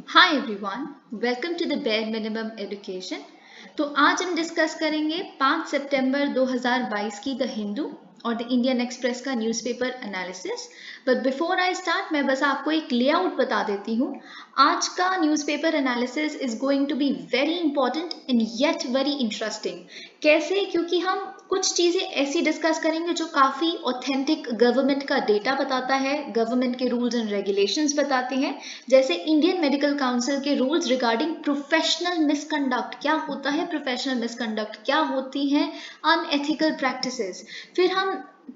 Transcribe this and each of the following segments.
Hi everyone, welcome to the bare minimum education. तो आज हम डिस्कस करेंगे 5 सितंबर 2022 की द हिंदू और द इंडियन एक्सप्रेस का newspaper analysis. But before I start मैं बस आपको एक लेआउट बता देती हूँ। आज का newspaper analysis is going to be very important and yet very interesting. कैसे? क्योंकि हम कुछ चीज़ें ऐसी डिस्कस करेंगे जो काफ़ी ऑथेंटिक गवर्नमेंट का डेटा बताता है, गवर्नमेंट के रूल्स एंड रेगुलेशंस बताते हैं। जैसे इंडियन मेडिकल काउंसिल के रूल्स रिगार्डिंग प्रोफेशनल मिसकंडक्ट, क्या होता है प्रोफेशनल मिसकंडक्ट, क्या होती हैं अनएथिकल प्रैक्टिसेस। फिर हम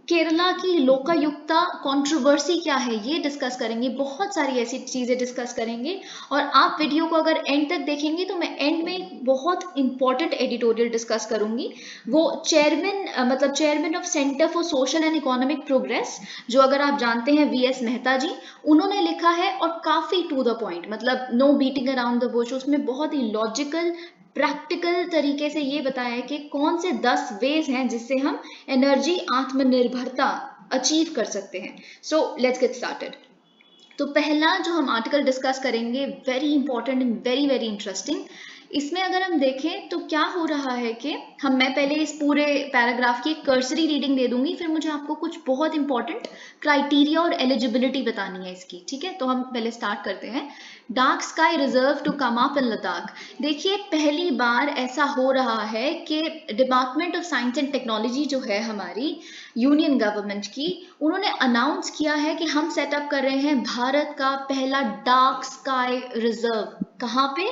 केरला की लोकायुक्ता कंट्रोवर्सी क्या है ये डिस्कस करेंगे। बहुत सारी ऐसी चीजें डिस्कस करेंगे और आप वीडियो को अगर एंड तक देखेंगे तो मैं एंड में बहुत इंपॉर्टेंट एडिटोरियल डिस्कस करूंगी। वो chairman of centre for social and economic progress, जो अगर आप जानते हैं वीएस मेहता जी, उन्होंने लिखा है और काफी टू द पॉइंट, मतलब no beating around the bush. उसमें बहुत ही लॉजिकल प्रैक्टिकल तरीके से ये बताया है कि कौन से 10 वेज हैं जिससे हम एनर्जी आत्मनिर्भरता अचीव कर सकते हैं। So let's get started. तो पहला जो हम आर्टिकल डिस्कस करेंगे, very important and very very interesting. इसमें अगर हम देखें तो क्या हो रहा है कि मैं पहले इस पूरे पैराग्राफ की एक कर्सरी रीडिंग दे दूंगी, फिर मुझे आपको कुछ बहुत इंपॉर्टेंट क्राइटेरिया और एलिजिबिलिटी बतानी है इसकी। ठीक है, तो हम पहले स्टार्ट करते हैं। Dark sky reserve to come up in Ladakh. देखिए, पहली बार ऐसा हो रहा है कि department of science and technology जो है हमारी यूनियन गवर्नमेंट की, उन्होंने अनाउंस किया है कि हम सेटअप कर रहे हैं भारत का पहला डार्क स्काई रिजर्व। कहाँ पे?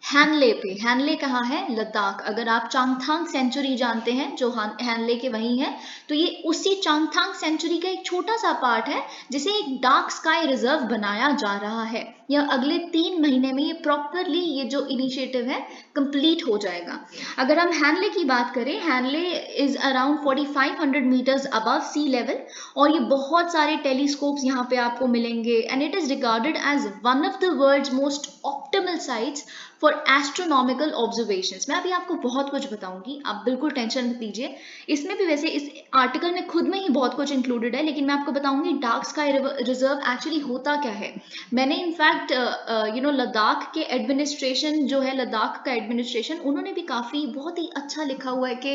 हैनले पे। हैनले कहाँ है? लद्दाख। अगर आप चांगथांग सेंचुरी जानते हैं जो हैनले के वहीं है, तो ये उसी चांगथांग सेंचुरी का एक छोटा सा पार्ट है जिसे एक डार्क स्काई रिजर्व बनाया जा रहा है। यह अगले 3 महीने में ये प्रॉपरली ये जो इनिशिएटिव है कंप्लीट हो जाएगा। अगर हम हैनले की बात करें, Hanle is around 4500 metres above sea level और ये बहुत सारे टेलीस्कोप्स यहाँ पे आपको मिलेंगे and it is regarded as one of the world's most optimal sites for astronomical observations. मैं अभी आपको बहुत कुछ बताऊंगी, आप बिल्कुल टेंशन मत लीजिए। इसमें भी वैसे इस आर्टिकल में खुद में ही बहुत कुछ इंक्लूडेड है, लेकिन मैं आपको बताऊंगी डार्क स्काई रिजर्व एक्चुअली होता क्या है। मैंने इनफैक्ट लद्दाख के एडमिनिस्ट्रेशन जो है, लद्दाख का एडमिनिस्ट्रेशन, उन्होंने भी काफ़ी बहुत ही अच्छा लिखा हुआ है कि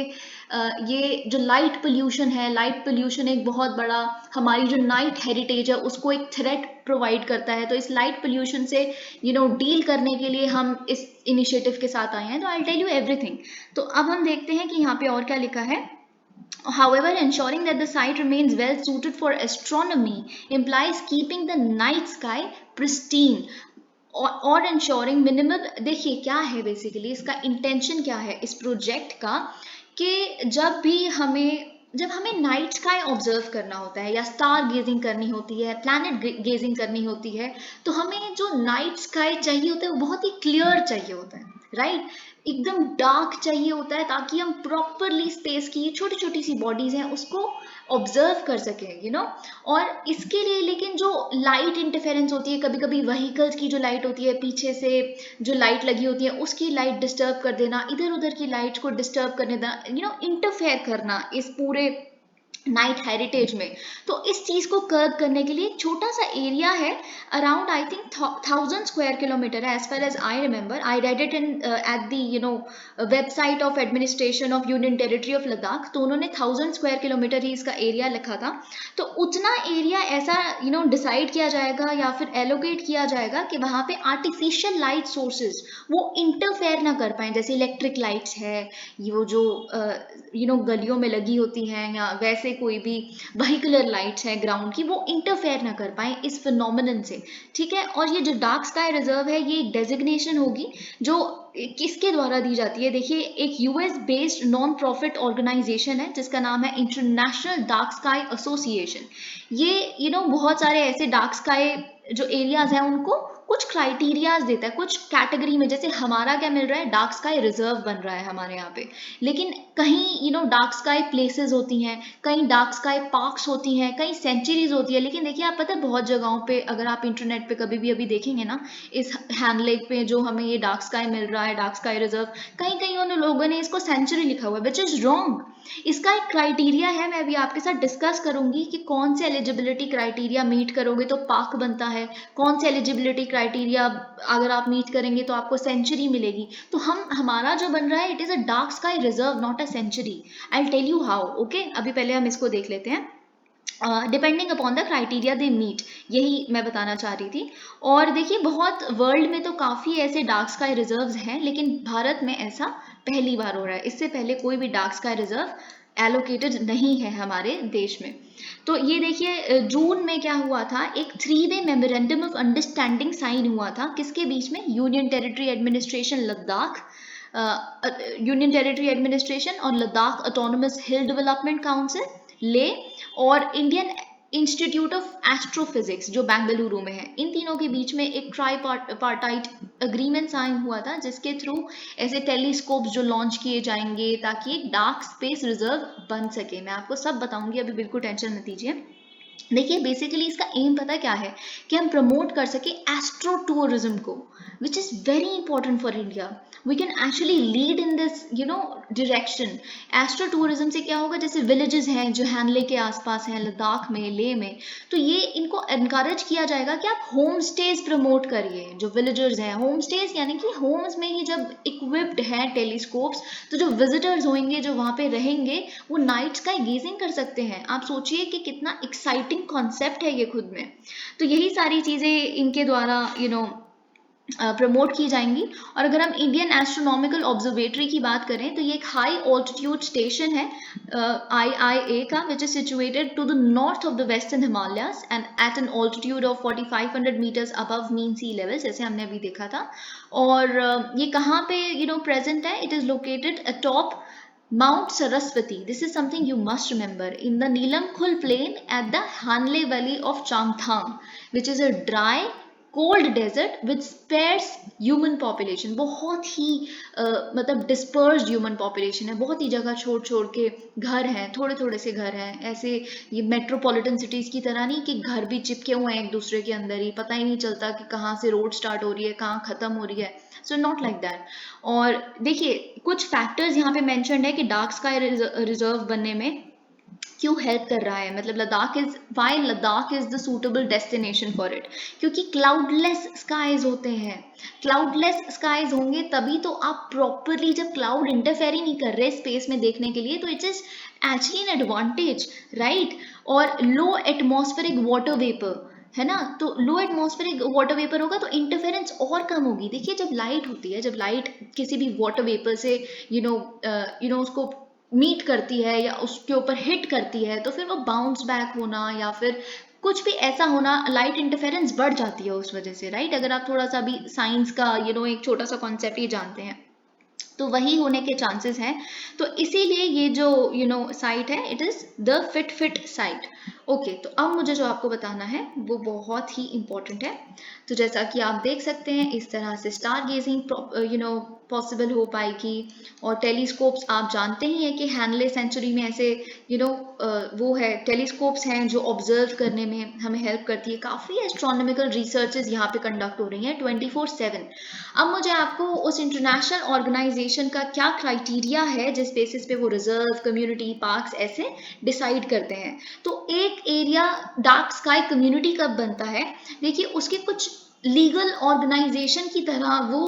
ये जो लाइट पोल्यूशन है, लाइट पोल्यूशन एक बहुत बड़ा हमारी जो नाइट हेरिटेज है उसको एक थ्रेट प्रोवाइड करता है। तो इस लाइट पोल्यूशन से डील करने के लिए हम इस इनिशिएटिव के साथ आए हैं। तो आई टेल यू एवरीथिंग। तो अब हम देखते हैं कि यहाँ पे और क्या लिखा है। However, ensuring that the site remains well suited for astronomy implies keeping the night sky pristine और ensuring minimum। देखिए क्या है बेसिकली इसका इंटेंशन क्या है इस प्रोजेक्ट का, कि जब हमें नाइट स्काई ऑब्जर्व करना होता है या स्टार गेजिंग करनी होती है, प्लैनेट गेजिंग करनी होती है, तो हमें जो नाइट स्काई चाहिए होता है वो बहुत ही क्लियर चाहिए होता है, राइट? एकदम डार्क चाहिए होता है ताकि हम प्रॉपरली स्पेस की छोटी छोटी सी बॉडीज हैं उसको ऑब्जर्व कर सकें। और इसके लिए लेकिन जो लाइट इंटरफेरेंस होती है, कभी कभी व्हीकल्स की जो लाइट होती है, पीछे से जो लाइट लगी होती है उसकी लाइट डिस्टर्ब कर देना, इधर उधर की लाइट्स को डिस्टर्ब करने देना, इंटरफेयर करना इस पूरे नाइट हेरिटेज में। तो इस चीज को कर्ब करने के लिए एक छोटा सा एरिया है, around I think 1000 square kilometre है, as far as I remember. I read it in at the website of administration of union territory of Ladakh. तो उन्होंने 1000 स्क्वायर किलोमीटर ही इसका एरिया लिखा था। तो उतना एरिया ऐसा डिसाइड किया जाएगा या फिर एलोकेट किया जाएगा कि वहां पे आर्टिफिशियल लाइट सोर्सेज वो इंटरफेयर ना कर पाए, जैसे इलेक्ट्रिक लाइट्स है, वो जो गलियों में लगी होती हैं, या वैसे कोई भी व्हीकुलर लाइट्स हैं ग्राउंड की, वो इंटरफेयर ना कर पाए इस फिनोमिनन से। ठीक है, और ये जो डार्क स्काई रिजर्व है ये डेजिग्नेशन होगी जो किसके द्वारा दी जाती है। देखिए, एक US based non profit organisation है जिसका नाम है इंटरनेशनल डार्क स्काई एसोसिएशन। ये बहुत सारे ऐसे डार्क स्काई जो एरियाज हैं उनको कुछ क्राइटेरियाज देता है, कुछ कैटेगरी में। जैसे हमारा क्या मिल रहा है, डार्क स्काई रिजर्व बन रहा है हमारे यहाँ पे, लेकिन कहीं डार्क स्काई प्लेसेस होती हैं, कहीं डार्क स्काई पार्क्स होती हैं, कहीं सेंचुरीज होती है। लेकिन देखिए, आप पता है बहुत जगहों पे अगर आप इंटरनेट पे कभी भी अभी देखेंगे ना, इस हैनलेक पे जो हमें ये डार्क स्काई मिल रहा है, डार्क स्काई रिजर्व, कहीं कहीं उन लोगों ने इसको सेंचुरी लिखा हुआ है, विच इज रॉन्ग। इसका एक क्राइटेरिया है, मैं अभी आपके साथ डिस्कस करूंगी कि कौन से एलिजिबिलिटी क्राइटेरिया मीट करोगे तो पार्क बनता है, कौन से एलिजिबिलिटी क्राइटेरिया अगर आप मीट करेंगे तो आपको सेंचुरी मिलेगी। तो हमारा जो बन रहा है, it is a dark sky reserve, not a sanctuary. I will tell you how. Okay, अभी पहले हम इसको देख लेते हैं। Depending upon the criteria they meet, यही मैं बताना चाह रही थी। और देखिए, बहुत वर्ल्ड में तो काफ़ी ऐसे डार्क स्काई रिजर्व्स हैं, लेकिन भारत में ऐसा पहली बार हो रहा है। इससे पहले कोई भी डार्क स्काई रिजर्व एलोकेटेड नहीं है हमारे देश में। तो ये देखिए, जून में क्या हुआ था, एक 3-वे मेमोरेंडम ऑफ अंडरस्टैंडिंग साइन हुआ था। किसके बीच में? Union territory administration Ladakh, union territory administration और Ladakh autonomous hill development council Leh, और इंडियन इंस्टीट्यूट ऑफ एस्ट्रोफिजिक्स जो बेंगलुरु में है। इन तीनों के बीच में एक ट्राईपार्टाइट अग्रीमेंट साइन हुआ था, जिसके थ्रू ऐसे टेलीस्कोप्स जो लॉन्च किए जाएंगे ताकि एक डार्क स्पेस रिजर्व बन सके। मैं आपको सब बताऊंगी, अभी बिल्कुल टेंशन मत लीजिए। देखिए, बेसिकली इसका एम पता क्या है, कि हम प्रमोट कर सके एस्ट्रो टूरिज्म को, which is very important for India. We can actually lead in this direction. Astro tourism से क्या होगा, जैसे विलेजेस हैं जो हैनले के आसपास हैं, लद्दाख में, लेह में, तो ये इनको एनकरेज किया जाएगा कि आप होम स्टेज प्रमोट करिए। जो विलेजर्स हैं, होम स्टेज यानी कि होम्स में ही जब इक्विप्ड हैं टेलीस्कोप्स, तो जो विजिटर्स होंगे जो वहाँ पे रहेंगे, वो नाइट स्काई गेजिंग कर सकते हैं। आप सोचिए कि कितना एक्साइटिंग कॉन्सेप्ट है ये खुद में। तो यही सारी चीज़ें इनके द्वारा प्रमोट की जाएंगी। और अगर हम इंडियन एस्ट्रोनॉमिकल ऑब्जर्वेटरी की बात करें, तो ये एक हाई ऑल्टीट्यूड स्टेशन है IIA का, which is situated to the north of the western Himalayas and at an altitude of 4500 metres above mean sea level, जैसे हमने अभी देखा था। और ये कहाँ पे प्रेजेंट है? It is located atop Mount Saraswati. This is something you must remember, in the Neelam Khul plain at the Hanle Valley of Changthang, which is a dry cold desert with sparse human population. बहुत ही मतलब dispersed human population है, बहुत ही जगह छोड़ छोड़ के घर हैं, थोड़े थोड़े से घर हैं। ऐसे ये मेट्रोपॉलिटन सिटीज़ की तरह नहीं कि घर भी चिपके हुए हैं एक दूसरे के अंदर ही, पता ही नहीं चलता कि कहाँ से रोड स्टार्ट हो रही है, कहाँ ख़त्म हो रही है। So not like that. और देखिए, कुछ फैक्टर्स यहाँ पे मेंशन्ड है कि डार्क स्काई रिजर्व बनने में क्यों हेल्प कर रहा है। मतलब Ladakh is the suitable destination for it, क्योंकि क्लाउडलेस स्काईज होते हैं। क्लाउडलेस स्काईज होंगे तभी तो आप प्रॉपरली, जब क्लाउड इंटरफेयर ही नहीं कर रहे स्पेस में देखने के लिए, तो it is actually an advantage, right. और लो एटमॉस्फेरिक वाटर वेपर है ना, तो लो एटमॉस्फेरिक वाटर वेपर होगा तो इंटरफेरेंस और कम होगी। देखिए, जब लाइट होती है, जब लाइट किसी भी वाटर वेपर से उसको मीट करती है या उसके ऊपर हिट करती है, तो फिर वो बाउंस बैक होना या फिर कुछ भी ऐसा होना, लाइट इंटरफेरेंस बढ़ जाती है उस वजह से, राइट। अगर आप थोड़ा सा भी साइंस का एक छोटा सा कॉन्सेप्ट ही जानते हैं, तो वही होने के चांसेस हैं। तो इसीलिए ये जो साइट है, it is the fit site. Okay, तो अब मुझे जो आपको बताना है वो बहुत ही इंपॉर्टेंट है। तो जैसा कि आप देख सकते हैं, इस तरह से स्टार गेजिंग पॉसिबल हो पाएगी। और टेलीस्कोप्स आप जानते ही हैं कि हैनले सेंचुरी में ऐसे वो है, टेलीस्कोप्स हैं जो ऑब्जर्व करने में हमें हेल्प करती है। काफ़ी एस्ट्रोनॉमिकल रिसर्चेज यहाँ पे कंडक्ट हो रही हैं 24/7। अब मुझे आपको उस इंटरनेशनल ऑर्गेनाइजेशन का क्या क्राइटेरिया है जिस बेसिस पे वो रिजर्व, कम्युनिटी, पार्क्स ऐसे डिसाइड करते हैं। तो एक एरिया डार्क स्काई कम्युनिटी कब बनता है? देखिए, उसके कुछ लीगल ऑर्गेनाइजेशन की तरह वो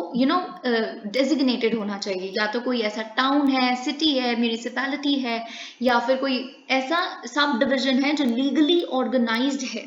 डेजिग्नेटेड होना चाहिए। या तो कोई ऐसा टाउन है, सिटी है, म्यूनिसिपैलिटी है, या फिर कोई ऐसा सब डिविजन है जो लीगली ऑर्गेनाइज्ड है।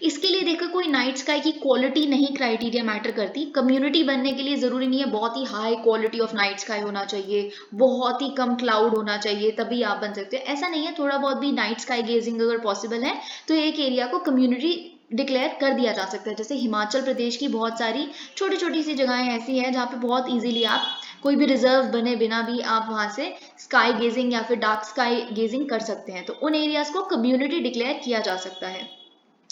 इसके लिए देखो, कोई नाइट स्काई की क्वालिटी नहीं क्राइटेरिया मैटर करती। कम्युनिटी बनने के लिए ज़रूरी नहीं है बहुत ही high quality of night sky होना चाहिए, बहुत ही कम क्लाउड होना चाहिए तभी आप बन सकते हो, ऐसा नहीं है। थोड़ा बहुत भी नाइट स्काई गेजिंग अगर पॉसिबल है तो एक एरिया को कम्युनिटी डिक्लेयर कर दिया जा सकता है। जैसे हिमाचल प्रदेश की बहुत सारी छोटी छोटी सी जगहें ऐसी हैं जहाँ पे बहुत इजीली आप कोई भी रिजर्व बने बिना भी आप वहाँ से स्काई गेजिंग या फिर डार्क स्काई गेजिंग कर सकते हैं। तो उन एरियाज को कम्युनिटी डिक्लेयर किया जा सकता है।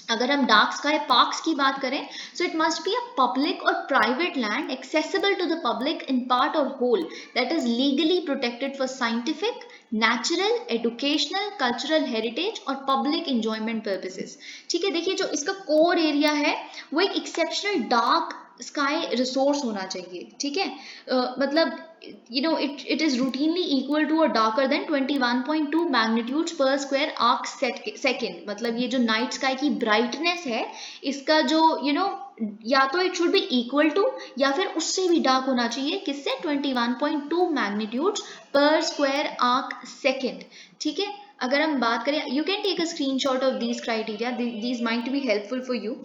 अगर हम डार्क स्काई पार्क्स की बात करें, so it must be a public और private land accessible to the public in part और whole, that is legally protected for scientific, natural, educational, cultural heritage और पब्लिक इंजॉयमेंट पर्पसेस। ठीक है, देखिए, जो इसका कोर एरिया है वो एक एक्सेप्शनल डार्क स्काई रिसोर्स होना चाहिए। ठीक है, मतलब it is routinely equal to or darker than 21.2 magnitudes per square arc second। मतलब ये जो नाइट स्काई की ब्राइटनेस है, इसका जो या तो it should be equal to या फिर उससे भी डार्क होना चाहिए, किससे? 21.2 मैग्नीट्यूड पर स्क्वायर आर्क सेकेंड। ठीक है, अगर हम बात करें, you can take a screenshot of these criteria, these might be helpful for you.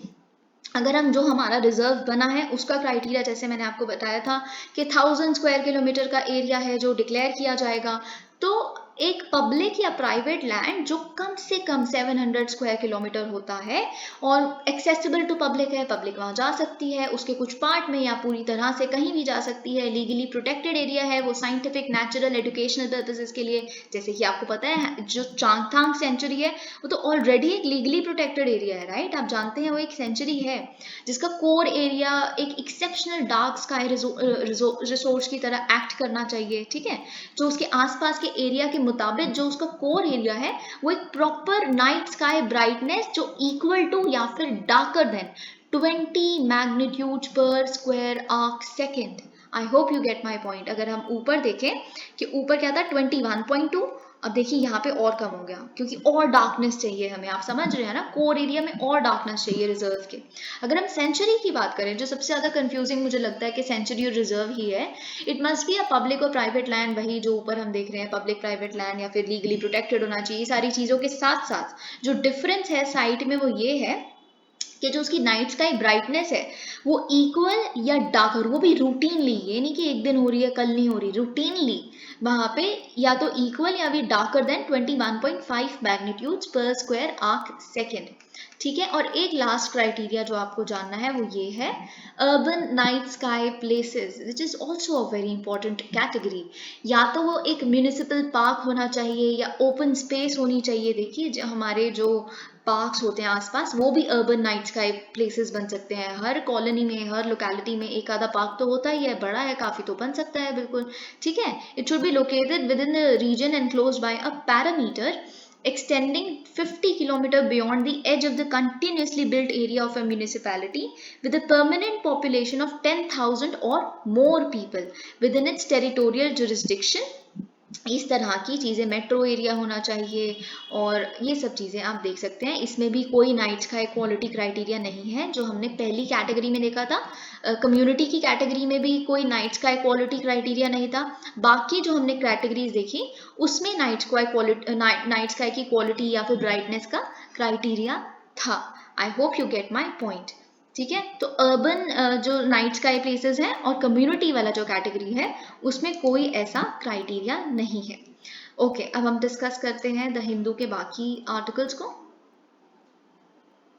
अगर हम जो हमारा रिजर्व बना है उसका क्राइटेरिया जैसे मैंने आपको बताया था कि 1000 स्क्वायर किलोमीटर का एरिया है जो डिक्लेयर किया जाएगा, तो एक पब्लिक या प्राइवेट लैंड जो कम से कम 700 स्क्वायर किलोमीटर होता है और एक्सेसिबल टू पब्लिक है, पब्लिक वहां जा सकती है, उसके कुछ पार्ट में या पूरी तरह से कहीं भी जा सकती है, लीगली प्रोटेक्टेड एरिया है, वो साइंटिफिक, नेचुरल, एजुकेशनल पर्पसेस के लिए, जैसे कि आपको पता है जो चांगथांग सेंचुरी है वो तो ऑलरेडी एक लीगली प्रोटेक्टेड एरिया है, राइट? आप जानते हैं वो एक सेंचुरी है जिसका कोर एरिया एक एक्सेप्शनल डार्क स्काई रिसोर्स की तरह एक्ट करना चाहिए। ठीक है, जो उसके आसपास के एरिया के मुताबिक जो उसका कोर एरिया है वो एक प्रॉपर नाइट स्काई ब्राइटनेस जो इक्वल टू या फिर डार्कर देन 20 मैग्नीट्यूड पर square arc second. I hope you get my point. अगर हम ऊपर देखें कि ऊपर क्या था 21.2, अब देखिए यहाँ पे और कम हो गया क्योंकि और डार्कनेस चाहिए हमें, आप समझ रहे हैं ना, कोर एरिया में और डार्कनेस चाहिए रिजर्व के। अगर हम सेंचुरी की बात करें, जो सबसे ज्यादा कंफ्यूजिंग मुझे लगता है कि सेंचुरी और रिजर्व ही है, it must be a public और प्राइवेट लैंड, वही जो ऊपर हम देख रहे हैं पब्लिक प्राइवेट लैंड या फिर लीगली प्रोटेक्टेड होना चाहिए। सारी चीजों के साथ साथ जो डिफरेंस है साइट में वो ये है कि जो उसकी नाइट स्काई ब्राइटनेस है वो इक्वल या डार्कर, वो भी रूटीनली, ये नहीं कि एक दिन हो रही है कल नहीं हो रही, रूटीनली वहां पे या तो इक्वल या भी डार्कर देन 21.5 मैग्नीट्यूड्स पर स्क्वायर आर्क सेकेंड। ठीक है, और एक लास्ट क्राइटेरिया जो आपको जानना है वो ये है urban night sky places, which is also a very important category. या तो वो एक म्यूनिसिपल पार्क होना चाहिए या ओपन स्पेस होनी चाहिए। देखिए हमारे जो पार्क्स होते हैं आसपास वो भी अर्बन नाइट स्काई प्लेसेस बन सकते हैं। हर कॉलोनी में, हर लोकेलिटी में एक आधा पार्क तो होता ही है, बड़ा है काफी तो बन सकता है बिल्कुल। ठीक है, it should be located within the region enclosed by a parameter extending 50 km beyond the edge of the continuously built area of a municipality with a permanent population of 10,000 or more people within its territorial jurisdiction। इस तरह की चीज़ें, metro area होना चाहिए और ये सब चीज़ें आप देख सकते हैं। इसमें भी कोई नाइट्स का इक्वालिटी क्राइटेरिया नहीं है जो हमने पहली कैटेगरी में देखा था। कम्युनिटी की कैटेगरी में भी कोई नाइट्स का इक्वालिटी क्राइटेरिया नहीं था। बाकी जो हमने कैटेगरीज देखी उसमें नाइट्स का की क्वालिटी या फिर ब्राइटनेस का क्राइटेरिया था। I hope you get my point. ठीक है, तो अर्बन जो नाइट स्काई प्लेसेस हैं और कम्युनिटी वाला जो कैटेगरी है उसमें कोई ऐसा क्राइटेरिया नहीं है। ओके, अब हम डिस्कस करते हैं द हिंदू के बाकी आर्टिकल्स को।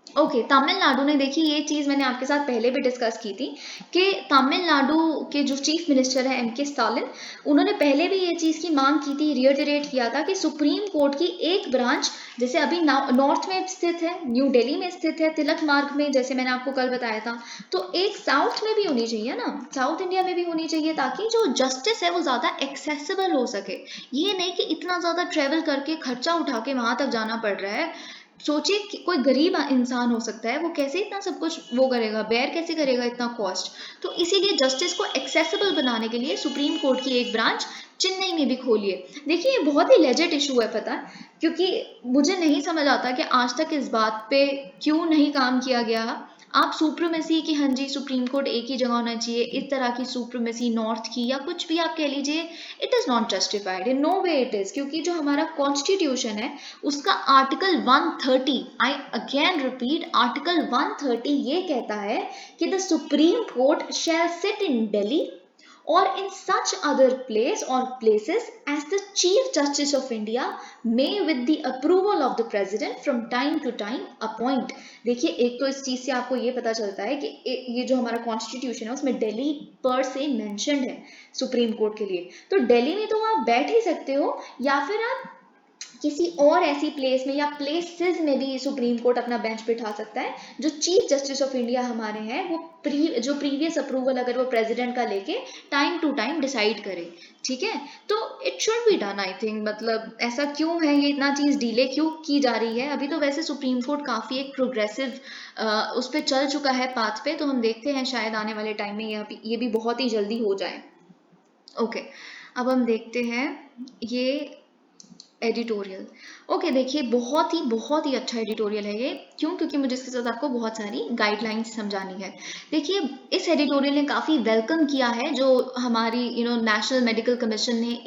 ओके, तमिलनाडु ने, देखिए ये चीज मैंने आपके साथ पहले भी डिस्कस की थी कि तमिलनाडु के जो चीफ मिनिस्टर है एम के स्टालिन, उन्होंने पहले भी ये चीज की मांग की थी, रियटरेट किया था कि सुप्रीम कोर्ट की एक ब्रांच जैसे अभी नॉर्थ में स्थित है, न्यू दिल्ली में स्थित है, तिलक मार्ग में, जैसे मैंने आपको कल बताया था, तो एक साउथ में भी होनी चाहिए ना, साउथ इंडिया में भी होनी चाहिए ताकि जो जस्टिस है वो ज्यादा एक्सेसिबल हो सके। ये नहीं कि इतना ज्यादा ट्रेवल करके खर्चा उठा के वहां तक जाना पड़ रहा है। सोचिए कि कोई गरीब इंसान हो सकता है, वो कैसे इतना सब कुछ वो करेगा, बेयर कैसे करेगा इतना कॉस्ट। तो इसीलिए जस्टिस को एक्सेसिबल बनाने के लिए सुप्रीम कोर्ट की एक ब्रांच चेन्नई में भी खोली है। देखिए ये बहुत ही लेजिट इशू है, पता है, क्योंकि मुझे नहीं समझ आता कि आज तक इस बात पे क्यों नहीं काम किया गया। आप सुप्रीमेसी की, हाँ जी सुप्रीम कोर्ट एक ही जगह होना चाहिए, इस तरह की सुप्रीमेसी नॉर्थ की या कुछ भी आप कह लीजिए, it is not justified, in no way it is. क्योंकि जो हमारा कॉन्स्टिट्यूशन है उसका article 130, I again repeat, article 130 ये कहता है कि the supreme court shall sit in Delhi or in such other place or places as the Chief Justice of India may with the approval of the President from time to time appoint। देखिए एक तो इस चीज से आपको ये पता चलता है कि ये जो हमारा कॉन्स्टिट्यूशन है उसमें दिल्ली पर से मेंशन्ड है सुप्रीम कोर्ट के लिए, तो दिल्ली में तो आप बैठ ही सकते हो या फिर आप किसी और ऐसी प्लेस में या प्लेसेस में भी सुप्रीम कोर्ट अपना बेंच बिठा सकता है। जो चीफ जस्टिस ऑफ इंडिया हमारे हैं वो जो प्रीवियस अप्रूवल अगर वो प्रेसिडेंट का लेके टाइम टू टाइम डिसाइड करे। ठीक है, तो it should be done I think. मतलब ऐसा क्यों है, ये इतना चीज डिले क्यों की जा रही है? अभी तो वैसे सुप्रीम कोर्ट काफी एक प्रोग्रेसिव उस पर चल चुका है पाथ पे, तो हम देखते हैं शायद आने वाले टाइम में ये भी बहुत ही जल्दी हो जाए। ओके, अब हम देखते हैं ये एडिटोरियल। ओके, देखिए बहुत ही अच्छा एडिटोरियल है ये। क्यों? क्योंकि मुझे इसके साथ आपको बहुत सारी गाइडलाइंस समझानी है। देखिए, इस एडिटोरियल ने काफ़ी वेलकम किया है जो हमारी नेशनल मेडिकल कमीशन ने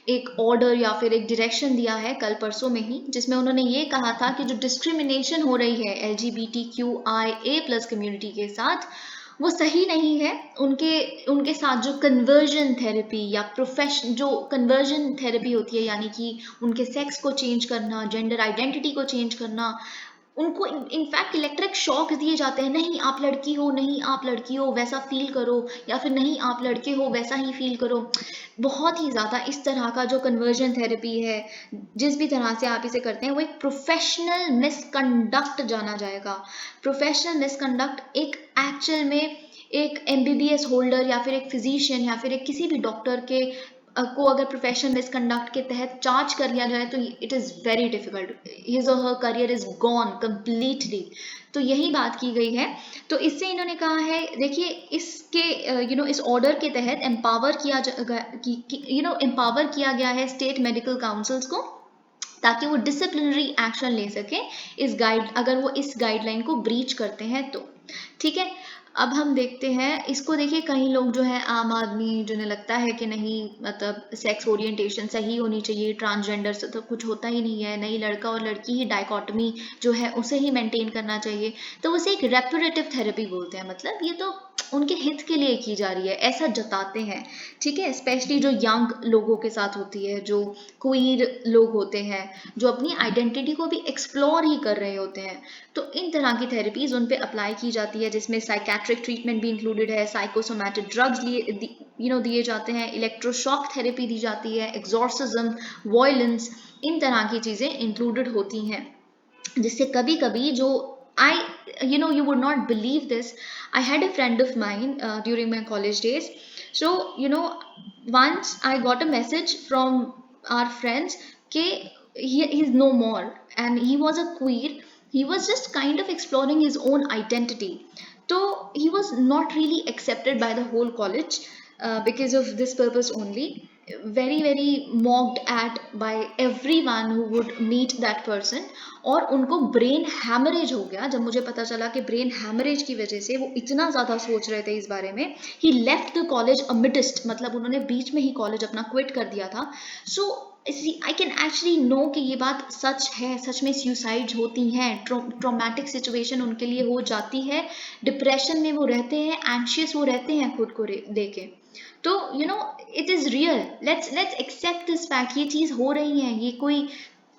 एक ऑर्डर या फिर एक डायरेक्शन दिया है कल परसों में ही, जिसमें उन्होंने ये कहा था कि जो डिस्क्रिमिनेशन हो रही है LGBTQIA+ कम्युनिटी के साथ, वो सही नहीं है। उनके उनके साथ जो कन्वर्जन थेरेपी या जो कन्वर्जन थेरेपी होती है, यानी कि उनके सेक्स को चेंज करना, जेंडर आइडेंटिटी को चेंज करना, उनको इनफैक्ट इलेक्ट्रिक शॉक दिए जाते हैं। नहीं आप लड़की हो, नहीं आप लड़की हो, वैसा फील करो, या फिर नहीं आप लड़के हो, वैसा ही फील करो। बहुत ही ज़्यादा इस तरह का जो कन्वर्जन थेरेपी है, जिस भी तरह से आप इसे करते हैं, वो एक प्रोफेशनल मिसकंडक्ट जाना जाएगा। प्रोफेशनल मिसकंडक्ट एक एक्चुअल में एक MBBS होल्डर या फिर एक फिजिशियन या फिर एक किसी भी डॉक्टर के को अगर प्रोफेशनल मिसकंडक्ट के तहत चार्ज कर लिया जाए तो it is very difficult, his और her career is gone completely. तो यही बात की गई है। तो इससे इन्होंने कहा है, देखिए इसके इस ऑर्डर के तहत एम्पावर किया गया है स्टेट मेडिकल काउंसिल्स को, ताकि वो डिसिप्लिनरी एक्शन ले सके अगर वो इस गाइडलाइन को ब्रीच करते हैं तो। ठीक है, अब हम देखते हैं इसको। देखिए, कई लोग जो है आम आदमी, जिन्हें लगता है कि नहीं मतलब सेक्स ओरिएंटेशन सही होनी चाहिए, ट्रांसजेंडर से तो कुछ होता ही नहीं है, नहीं लड़का और लड़की ही डाइकोटमी जो है उसे ही मेंटेन करना चाहिए, तो उसे एक रेपुरेटिव थेरेपी बोलते हैं। मतलब ये तो उनके हित के लिए की जा रही है, ऐसा जताते हैं। ठीक है, स्पेशली जो यंग लोगों के साथ होती है, जो क्वीर लोग होते हैं, जो अपनी आइडेंटिटी को भी एक्सप्लोर ही कर रहे होते हैं, तो इन तरह की थेरेपीज उन पे अप्लाई की जाती है, जिसमें साइकेट्रिक ट्रीटमेंट भी इंक्लूडेड है, साइकोसोमैटिक ड्रग्स दिए जाते हैं, इलेक्ट्रोशॉक थेरेपी दी जाती है, एक्सॉर्सिज्म, वॉयलेंस, इन तरह की चीज़ें इंक्लूडेड होती हैं, जिससे कभी कभी जो you would not believe this. I had a friend of mine during my college days. So once I got a message from our friends कि he's no more, and he was a queer. He was just kind of exploring his own identity. So he was not really accepted by the whole college because of this purpose only. Very very mocked at by everyone who would meet that person. और उनको brain haemorrhage हो गया जब मुझे पता चला कि brain haemorrhage की वजह से वो इतना ज़्यादा सोच रहे थे इस बारे में। ही लेफ्ट द कॉलेज अमिडिस्ट, मतलब उन्होंने बीच में ही कॉलेज अपना क्विट कर दिया था। सो आई कैन एक्चुअली नो कि ये बात सच है, सच में सुसाइड होती हैं, ट्रॉमेटिक सिचुएशन उनके लिए हो जाती है, डिप्रेशन में वो रहते हैं, एंशियस वो रहते हैं खुद को देके। तो it is real, let's accept this fact, ये चीज़ हो रही है। ये कोई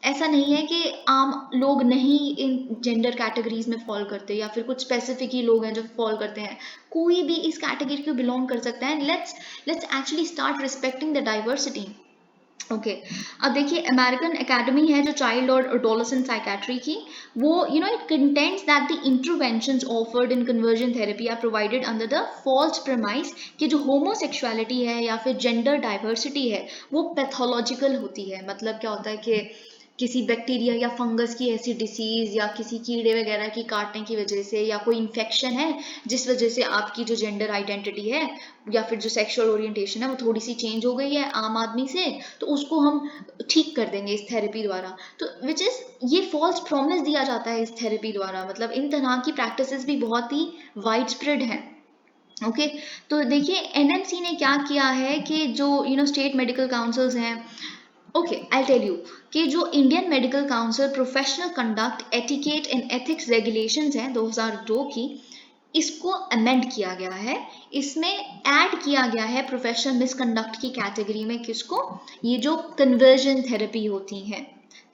ऐसा नहीं है कि आम लोग नहीं इन जेंडर कैटेगरीज में फॉल करते, या फिर कुछ स्पेसिफिक ही लोग हैं जो फॉल करते हैं। कोई भी इस कैटेगरी को बिलोंग कर सकता है। Let's actually start respecting the diversity. Okay, अब देखिए अमेरिकन एकेडमी है जो चाइल्ड और एडोलेसेंट साइकेट्री की, वो it contents that the interventions offered in conversion therapy are provided under the false premise कि जो होमोसेक्सुअलिटी है या फिर जेंडर डाइवर्सिटी है वो पैथोलॉजिकल होती है। मतलब क्या होता है कि किसी बैक्टीरिया या फंगस की ऐसी डिसीज़ या किसी कीड़े वगैरह की काटने की वजह से, या कोई इन्फेक्शन है जिस वजह से आपकी जो जेंडर आइडेंटिटी है या फिर जो सेक्सुअल ओरिएंटेशन है वो थोड़ी सी चेंज हो गई है आम आदमी से, तो उसको हम ठीक कर देंगे इस थेरेपी द्वारा। तो विच इज़ ये फॉल्स प्रॉमिस दिया जाता है इस थेरेपी द्वारा। मतलब इन तरह की प्रैक्टिसेस भी बहुत ही वाइड स्प्रेड हैं। ओके, तो देखिए NMC ने क्या किया है कि जो स्टेट मेडिकल काउंसिल्स हैं, ओके आई टेल यू कि जो Indian medical council professional conduct etiquette and ethics regulations हैं 2002 की, इसको अमेंड किया गया है। इसमें ऐड किया गया है प्रोफेशनल मिसकंडक्ट की कैटेगरी में किसको, ये जो कन्वर्जन थेरेपी होती हैं।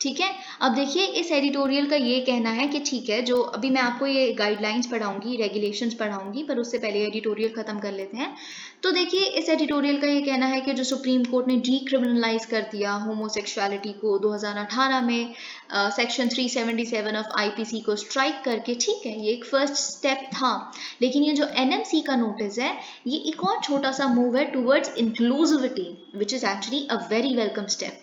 ठीक है, अब देखिए इस एडिटोरियल का ये कहना है कि ठीक है, जो अभी मैं आपको ये गाइडलाइंस पढ़ाऊंगी, रेगुलेशंस पढ़ाऊंगी, पर उससे पहले एडिटोरियल खत्म कर लेते हैं। तो देखिए इस एडिटोरियल का ये कहना है कि जो सुप्रीम कोर्ट ने डीक्रिमिनलाइज कर दिया होमोसेक्सुअलिटी को 2018 में सेक्शन 377 ऑफ IPC को स्ट्राइक करके, ठीक है ये एक फर्स्ट स्टेप था, लेकिन ये जो NMC का नोटिस है ये एक और छोटा सा मूव है towards inclusivity, which is actually a very welcome step.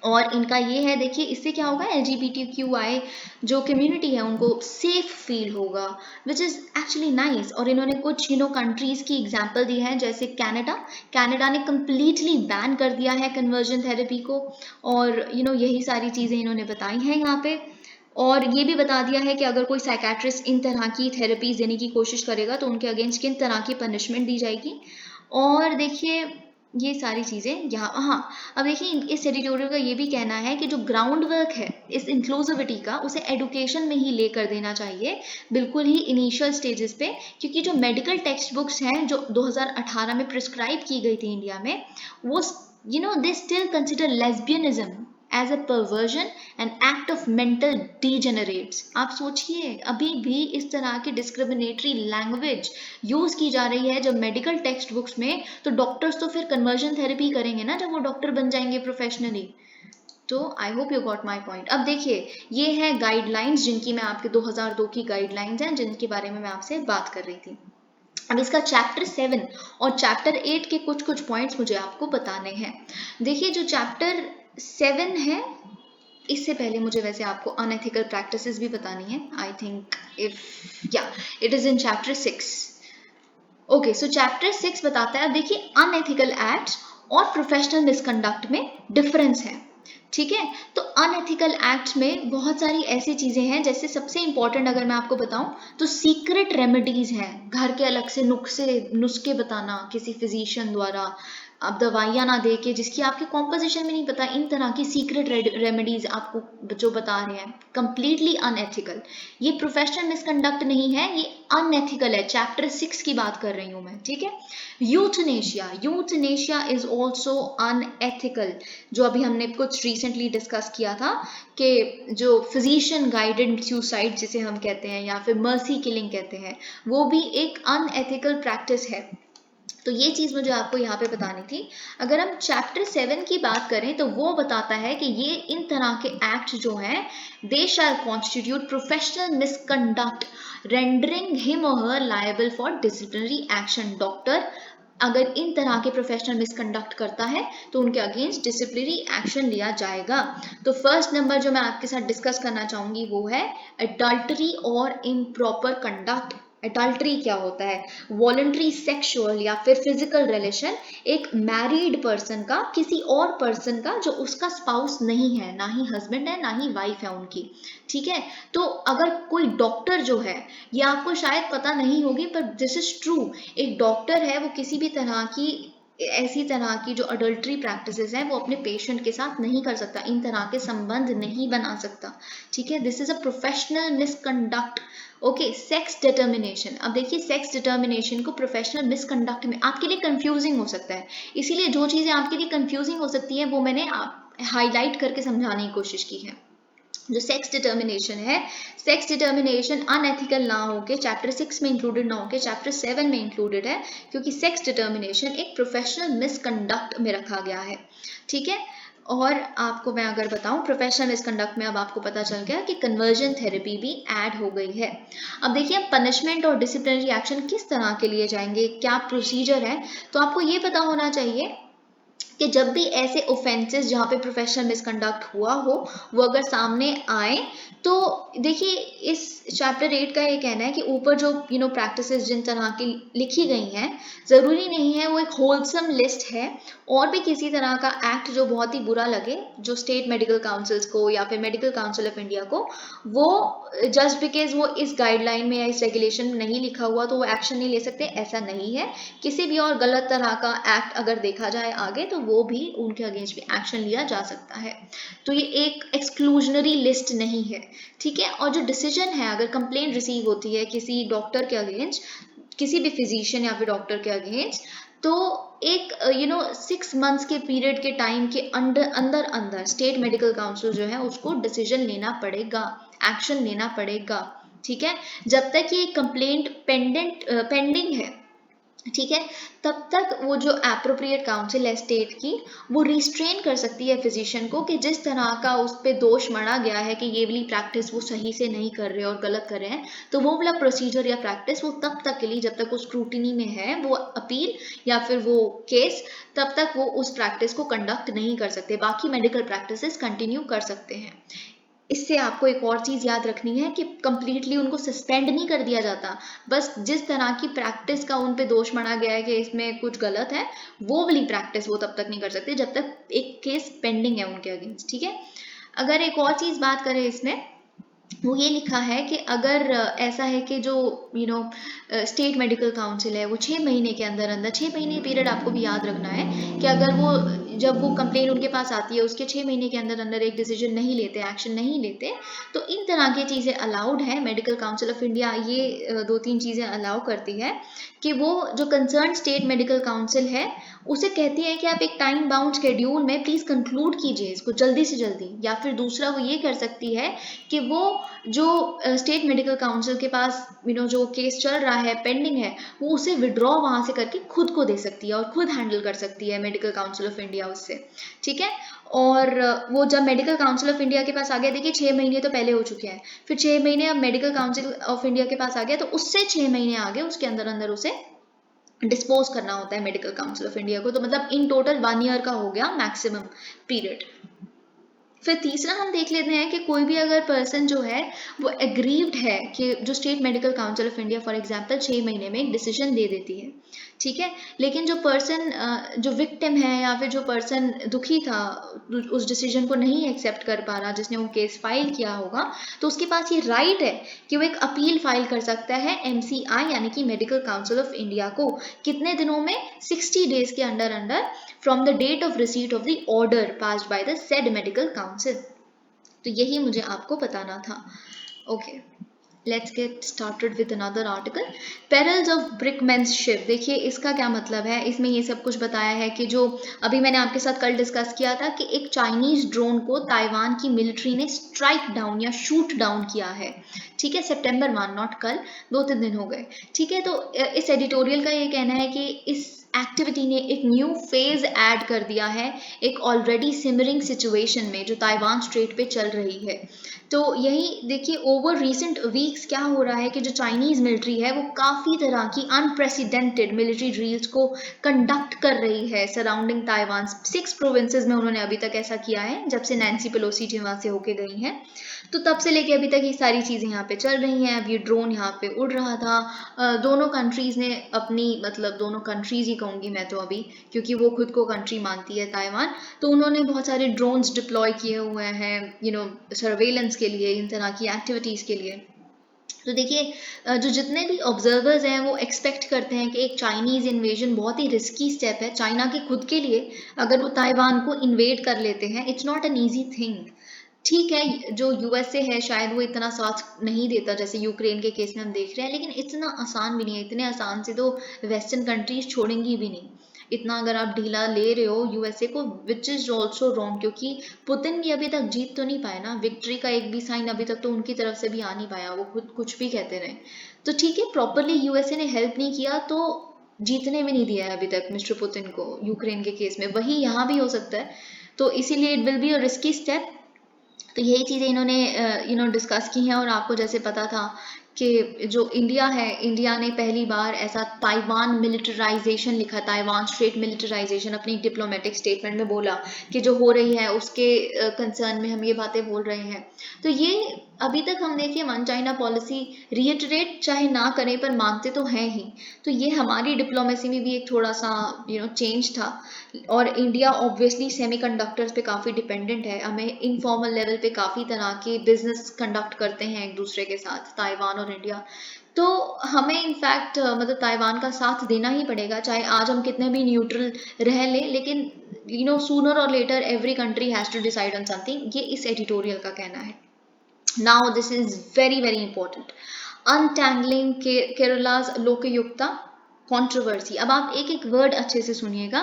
और इनका ये है, देखिए इससे क्या होगा, LGBTQI जो कम्युनिटी है उनको सेफ फील होगा, विच इज़ एक्चुअली नाइस। और इन्होंने कुछ कंट्रीज की एग्जांपल दी है, जैसे कनाडा ने कम्प्लीटली बैन कर दिया है कन्वर्जन थेरेपी को, और यही सारी चीज़ें इन्होंने बताई हैं यहाँ पे। और ये भी बता दिया है कि अगर कोई साइकेट्रिस्ट इन तरह की थेरेपीज देने की कोशिश करेगा तो उनके अगेंस्ट किन तरह की पनिशमेंट दी जाएगी। और देखिए ये सारी चीज़ें यहाँ, हाँ अब देखिए इस एडिटोरियल का ये भी कहना है कि जो ग्राउंड वर्क है इस इंक्लूसिविटी का, उसे एडुकेशन में ही लेकर देना चाहिए, बिल्कुल ही इनिशियल स्टेजेस पे, क्योंकि जो मेडिकल टेक्स्ट बुक्स हैं जो 2018 में प्रिस्क्राइब की गई थी इंडिया में, वो they still consider lesbianism as a perversion and act of mental degenerates. आप सोचिए अभी भी इस तरह की डिस्क्रिमिनेटरी लैंग्वेज यूज की जा रही है जब मेडिकल टेक्स्ट बुक्स में, तो डॉक्टर्स तो फिर कन्वर्जन थेरेपी करेंगे ना जब वो डॉक्टर बन जाएंगे प्रोफेशनली। तो I hope you got my point. अब देखिए ये है गाइडलाइंस, जिनकी मैं आपके 2002 की गाइडलाइंस हैं जिनके बारे में मैं आपसे बात कर रही थी। अब इसका चैप्टर 7 और चैप्टर 8 के कुछ पॉइंट्स मुझे आपको बताने हैं। देखिए जो चैप्टर 7 है, इससे पहले मुझे वैसे आपको अनएथिकल प्रैक्टिसेस भी बतानी है। I think it is in chapter 6। Okay, so chapter 6 बताता है, अब देखिए अनएथिकल एक्ट्स और प्रोफेशनल मिसकंडक्ट में डिफरेंस है। ठीक है, तो अनएथिकल एक्ट्स में बहुत सारी ऐसी चीजें हैं, जैसे सबसे इंपॉर्टेंट अगर मैं आपको बताऊं तो सीक्रेट रेमेडीज हैं, घर के अलग से नुस्खे बताना किसी फिजिशियन द्वारा, आप दवाइयाँ ना दे के जिसकी आपके कॉम्पोजिशन में नहीं पता, इन तरह की सीक्रेट रेमेडीज आपको जो बता रहे हैं, कंप्लीटली अनएथिकल। ये प्रोफेशनल मिसकंडक्ट नहीं है, ये अनएथिकल है। चैप्टर 6 की बात कर रही हूँ मैं, ठीक है। यूथनेशिया इज ऑल्सो अनएथिकल, जो अभी हमने कुछ रिसेंटली डिस्कस किया था कि जो फिजिशियन गाइडेड सुसाइड जिसे हम कहते हैं या फिर मर्सी किलिंग कहते हैं, वो भी एक अनएथिकल प्रैक्टिस है। तो ये चीज मुझे आपको यहाँ पे बतानी थी। अगर हम चैप्टर 7 की बात करें तो वो बताता है कि ये इन तरह के एक्ट जो हैं, they shall constitute professional misconduct rendering him और her liable for disciplinary action. Doctor अगर इन तरह के प्रोफेशनल मिसकंडक्ट करता है तो उनके अगेंस्ट डिसिप्लिनरी एक्शन लिया जाएगा। तो फर्स्ट नंबर जो मैं आपके साथ डिस्कस करना चाहूंगी वो है अडल्टरी और इम्प्रॉपर कंडक्ट। एडल्ट्री क्या होता है? वॉलंटरी सेक्सुअल या फिर फिजिकल रिलेशन एक मैरिड पर्सन का किसी और पर्सन का जो उसका स्पाउस नहीं है, ना ही हस्बैंड है ना ही वाइफ है उनकी, ठीक है। तो अगर कोई डॉक्टर जो है, ये आपको शायद पता नहीं होगी पर दिस इज ट्रू, एक डॉक्टर है वो किसी भी तरह की ऐसी तरह की जो अडल्ट्री प्रैक्टिसेस हैं वो अपने पेशेंट के साथ नहीं कर सकता, इन तरह के संबंध नहीं बना सकता, ठीक है। This is a professional misconduct. Okay, sex determination. अब देखिए सेक्स डिटर्मिनेशन को प्रोफेशनल मिसकंडक्ट में आपके लिए कंफ्यूजिंग हो सकता है, इसीलिए जो चीजें आपके लिए कंफ्यूजिंग हो सकती है वो मैंने हाईलाइट करके समझाने की कोशिश की है। जो सेक्स डिटर्मिनेशन है, सेक्स डिटर्मिनेशन अनएथिकल ना होके चैप्टर 6 में इंक्लूडेड ना होके चैप्टर 7 में इंक्लूडेड है, क्योंकि सेक्स डिटर्मिनेशन एक प्रोफेशनल मिसकंडक्ट में रखा गया है, ठीक है। और आपको मैं अगर बताऊं प्रोफेशनल मिसकंडक्ट में अब आपको पता चल गया कि कन्वर्जन थेरेपी भी ऐड हो गई है। अब देखिए पनिशमेंट और डिसिप्लिनरी एक्शन किस तरह के लिए जाएंगे, क्या प्रोसीजर है, तो आपको ये पता होना चाहिए कि जब भी ऐसे ऑफेंसेस जहाँ पे प्रोफेशनल मिसकंडक्ट हुआ हो वो अगर सामने आए, तो देखिए इस चैप्टर 8 का ये कहना है कि ऊपर जो प्रैक्टिसेस जिन तरह की लिखी गई हैं, ज़रूरी नहीं है वो एक होलसम लिस्ट है, और भी किसी तरह का एक्ट जो बहुत ही बुरा लगे जो स्टेट मेडिकल काउंसिल्स को या फिर मेडिकल काउंसिल ऑफ इंडिया को, वो जस्ट बिकॉज वो इस गाइडलाइन में या इस रेगुलेशन में नहीं लिखा हुआ तो वो एक्शन नहीं ले सकते, ऐसा नहीं है। किसी भी और गलत तरह का एक्ट अगर देखा जाए आगे तो वो भी उनके अगेंस्ट भी एक्शन लिया जा सकता है। तो ये एक एक्सक्लूजनरी लिस्ट नहीं है, ठीक है। और जो डिसीजन है, अगर कंप्लेंट रिसीव होती है किसी डॉक्टर के अगेंस्ट, किसी भी फिजिशियन या फिर डॉक्टर के अगेंस्ट, तो एक 6 मंथ्स के पीरियड के टाइम के अंदर स्टेट मेडिकल काउंसिल जो है उसको डिसीजन लेना पड़ेगा, एक्शन लेना पड़ेगा, ठीक है। जब तक ये कंप्लेंट पेंडिंग है ठीक है, तब तक वो जो एप्रोप्रिएट काउंसिल है स्टेट की, वो रिस्ट्रेन कर सकती है फिजिशियन को कि जिस तरह का उस पर दोष मढ़ा गया है कि ये वाली प्रैक्टिस वो सही से नहीं कर रहे और गलत कर रहे हैं, तो वो वाला प्रोसीजर या प्रैक्टिस वो तब तक के लिए, जब तक वो स्क्रूटिनी में है वो अपील या फिर वो केस, तब तक वो उस प्रैक्टिस को कंडक्ट नहीं कर सकते, बाकी मेडिकल प्रैक्टिसेस कंटिन्यू कर सकते हैं। इससे आपको एक और चीज़ याद रखनी है कि कंप्लीटली उनको सस्पेंड नहीं कर दिया जाता, बस जिस तरह की प्रैक्टिस का उन पे दोष मढ़ा गया है कि इसमें कुछ गलत है, वो वाली प्रैक्टिस वो तब तक नहीं कर सकते जब तक एक केस पेंडिंग है उनके अगेंस्ट। ठीक है, अगर एक और चीज़ बात करें इसमें, वो ये लिखा है कि अगर ऐसा है कि जो स्टेट मेडिकल काउंसिल है वो 6 महीने के अंदर अंदर, 6 महीने पीरियड आपको भी याद रखना है कि अगर वो, जब वो कंप्लेन उनके पास आती है उसके 6 महीने के अंदर अंदर एक डिसीजन नहीं लेते, एक्शन नहीं लेते, तो इन तरह की चीज़ें अलाउड है। मेडिकल काउंसिल ऑफ इंडिया ये 2-3 चीज़ें अलाउ करती है कि वो जो कंसर्न स्टेट मेडिकल काउंसिल है उसे कहती है कि आप एक टाइम बाउंड शेड्यूल में प्लीज़ कंक्लूड कीजिए इसको जल्दी से जल्दी, या फिर दूसरा वो ये कर सकती है कि वो जो स्टेट मेडिकल काउंसिल के पास जो केस चल रहा है, पेंडिंग है, वो उसे विड्रॉ वहाँ से करके खुद को दे सकती है और खुद हैंडल कर सकती है मेडिकल काउंसिल ऑफ इंडिया उससे। ठीक है, और वो जब मेडिकल काउंसिल ऑफ इंडिया के पास आ गया, देखिए 6 महीने तो पहले हो चुके हैं, फिर 6 महीने अब मेडिकल काउंसिल ऑफ इंडिया के पास आ गया, तो उससे 6 महीने आगे उसके अंदर अंदर उसे डिस्पोज करना होता है मेडिकल काउंसिल ऑफ इंडिया को। तो मतलब इन टोटल 1 ईयर का हो गया मैक्सिमम पीरियड। फिर तीसरा हम देख लेते हैं कि कोई भी अगर पर्सन जो है वो एग्रीव्ड है कि जो state medical council of India for example 6 महीने में एक डिसीजन दे देती है, ठीक है, लेकिन जो पर्सन जो विक्टिम है या फिर जो पर्सन दुखी था उस डिसीजन को नहीं एक्सेप्ट कर पा रहा, जिसने वो केस फाइल किया होगा, तो उसके पास ये राइट है कि वो एक अपील फाइल कर सकता है MCI यानी कि मेडिकल काउंसिल ऑफ इंडिया को। कितने दिनों में? 60 डेज के अंदर अंदर from the date of receipt of the order passed by the said medical council. तो यही मुझे आपको बताना था। Okay, let's get started with another article, perils of brinkmanship. देखिए इसका क्या मतलब है, इसमें ये सब कुछ बताया है कि जो अभी मैंने आपके साथ कल डिस्कस किया था कि एक चाइनीज ड्रोन को ताइवान की मिलिट्री ने स्ट्राइक डाउन या शूट डाउन किया है। ठीक है, सितंबर 1, नॉट कल, 2-3 दिन हो गए। ठीक है, तो इस एडिटोरियल का ये कहना है कि इस एक्टिविटी ने एक न्यू फेज ऐड कर दिया है एक ऑलरेडी सिमरिंग सिचुएशन में जो ताइवान स्ट्रेट पे चल रही है। तो यही देखिए, ओवर रिसेंट वीक्स क्या हो रहा है कि जो चाइनीज मिलिट्री है वो काफ़ी तरह की अनप्रेसिडेंटेड मिलिट्री ड्रिल्स को कंडक्ट कर रही है सराउंडिंग ताइवान। 6 प्रोविंसेस में उन्होंने अभी तक ऐसा किया है जब से नैन्सी पेलोसी जी वहाँ से होके गई हैं। तो तब से लेके अभी तक ये सारी चीज़ें यहाँ पे चल रही हैं। अब ये ड्रोन यहाँ पे उड़ रहा था। दोनों कंट्रीज़ ने अपनी, मतलब दोनों कंट्रीज़ ही कहूँगी मैं तो अभी, क्योंकि वो खुद को कंट्री मानती है ताइवान, तो उन्होंने बहुत सारे ड्रोन्स डिप्लॉय किए हुए हैं सर्वेलेंस के लिए, इन तरह की एक्टिविटीज़ के लिए। तो देखिए जो जितने भी ऑब्जर्वर्स हैं वो एक्सपेक्ट करते हैं कि एक चाइनीज़ इन्वेजन बहुत ही रिस्की स्टेप है चाइना के खुद के लिए। अगर वो ताइवान को इन्वेड कर लेते हैं, it's not an easy thing. ठीक है, जो USA है शायद वो इतना साथ नहीं देता जैसे यूक्रेन के केस में हम देख रहे हैं, लेकिन इतना आसान भी नहीं है। इतने आसान से तो वेस्टर्न कंट्रीज छोड़ेंगी भी नहीं। इतना अगर आप ढीला ले रहे हो USA को, विच इज ऑल्सो रॉन्ग, क्योंकि पुतिन भी अभी तक जीत तो नहीं पाए ना, विक्ट्री का एक भी साइन अभी तक तो उनकी तरफ से भी आ नहीं पाया, वो खुद कुछ भी कहते रहे। तो ठीक है, प्रॉपरली USA ने हेल्प नहीं किया तो जीतने भी नहीं दिया है अभी तक मिस्टर पुतिन को यूक्रेन के केस में। वही यहाँ भी हो सकता है, तो इसीलिए it will be a risky step. तो यही चीज़ें इन्होंने डिस्कस की हैं। और आपको जैसे पता था कि जो इंडिया है, इंडिया ने पहली बार ऐसा ताइवान मिलिटराइजेशन लिखा, ताइवान स्ट्रेट मिलिटराइजेशन अपनी डिप्लोमेटिक स्टेटमेंट में बोला कि जो हो रही है उसके कंसर्न में हम ये बातें बोल रहे हैं। तो ये अभी तक हम देखिए वन चाइना पॉलिसी रिएटरेट चाहे ना करें पर मानते तो हैं ही। तो ये हमारी डिप्लोमेसी में भी एक थोड़ा सा चेंज था। और इंडिया ऑब्वियसली सेमीकंडक्टर्स पे काफ़ी डिपेंडेंट है। हमें इनफॉर्मल लेवल पे काफ़ी तरह के बिजनेस कंडक्ट करते हैं एक दूसरे के साथ, ताइवान और इंडिया। तो हमें इनफैक्ट मतलब ताइवान का साथ देना ही पड़ेगा, चाहे आज हम कितने भी न्यूट्रल रह लें, लेकिन सूनर और later every country has to decide on something. ये इस एडिटोरियल का कहना है। Now this is very very important, untangling Kerala's Lokayukta controversy. अब आप एक एक वर्ड अच्छे से सुनिएगा।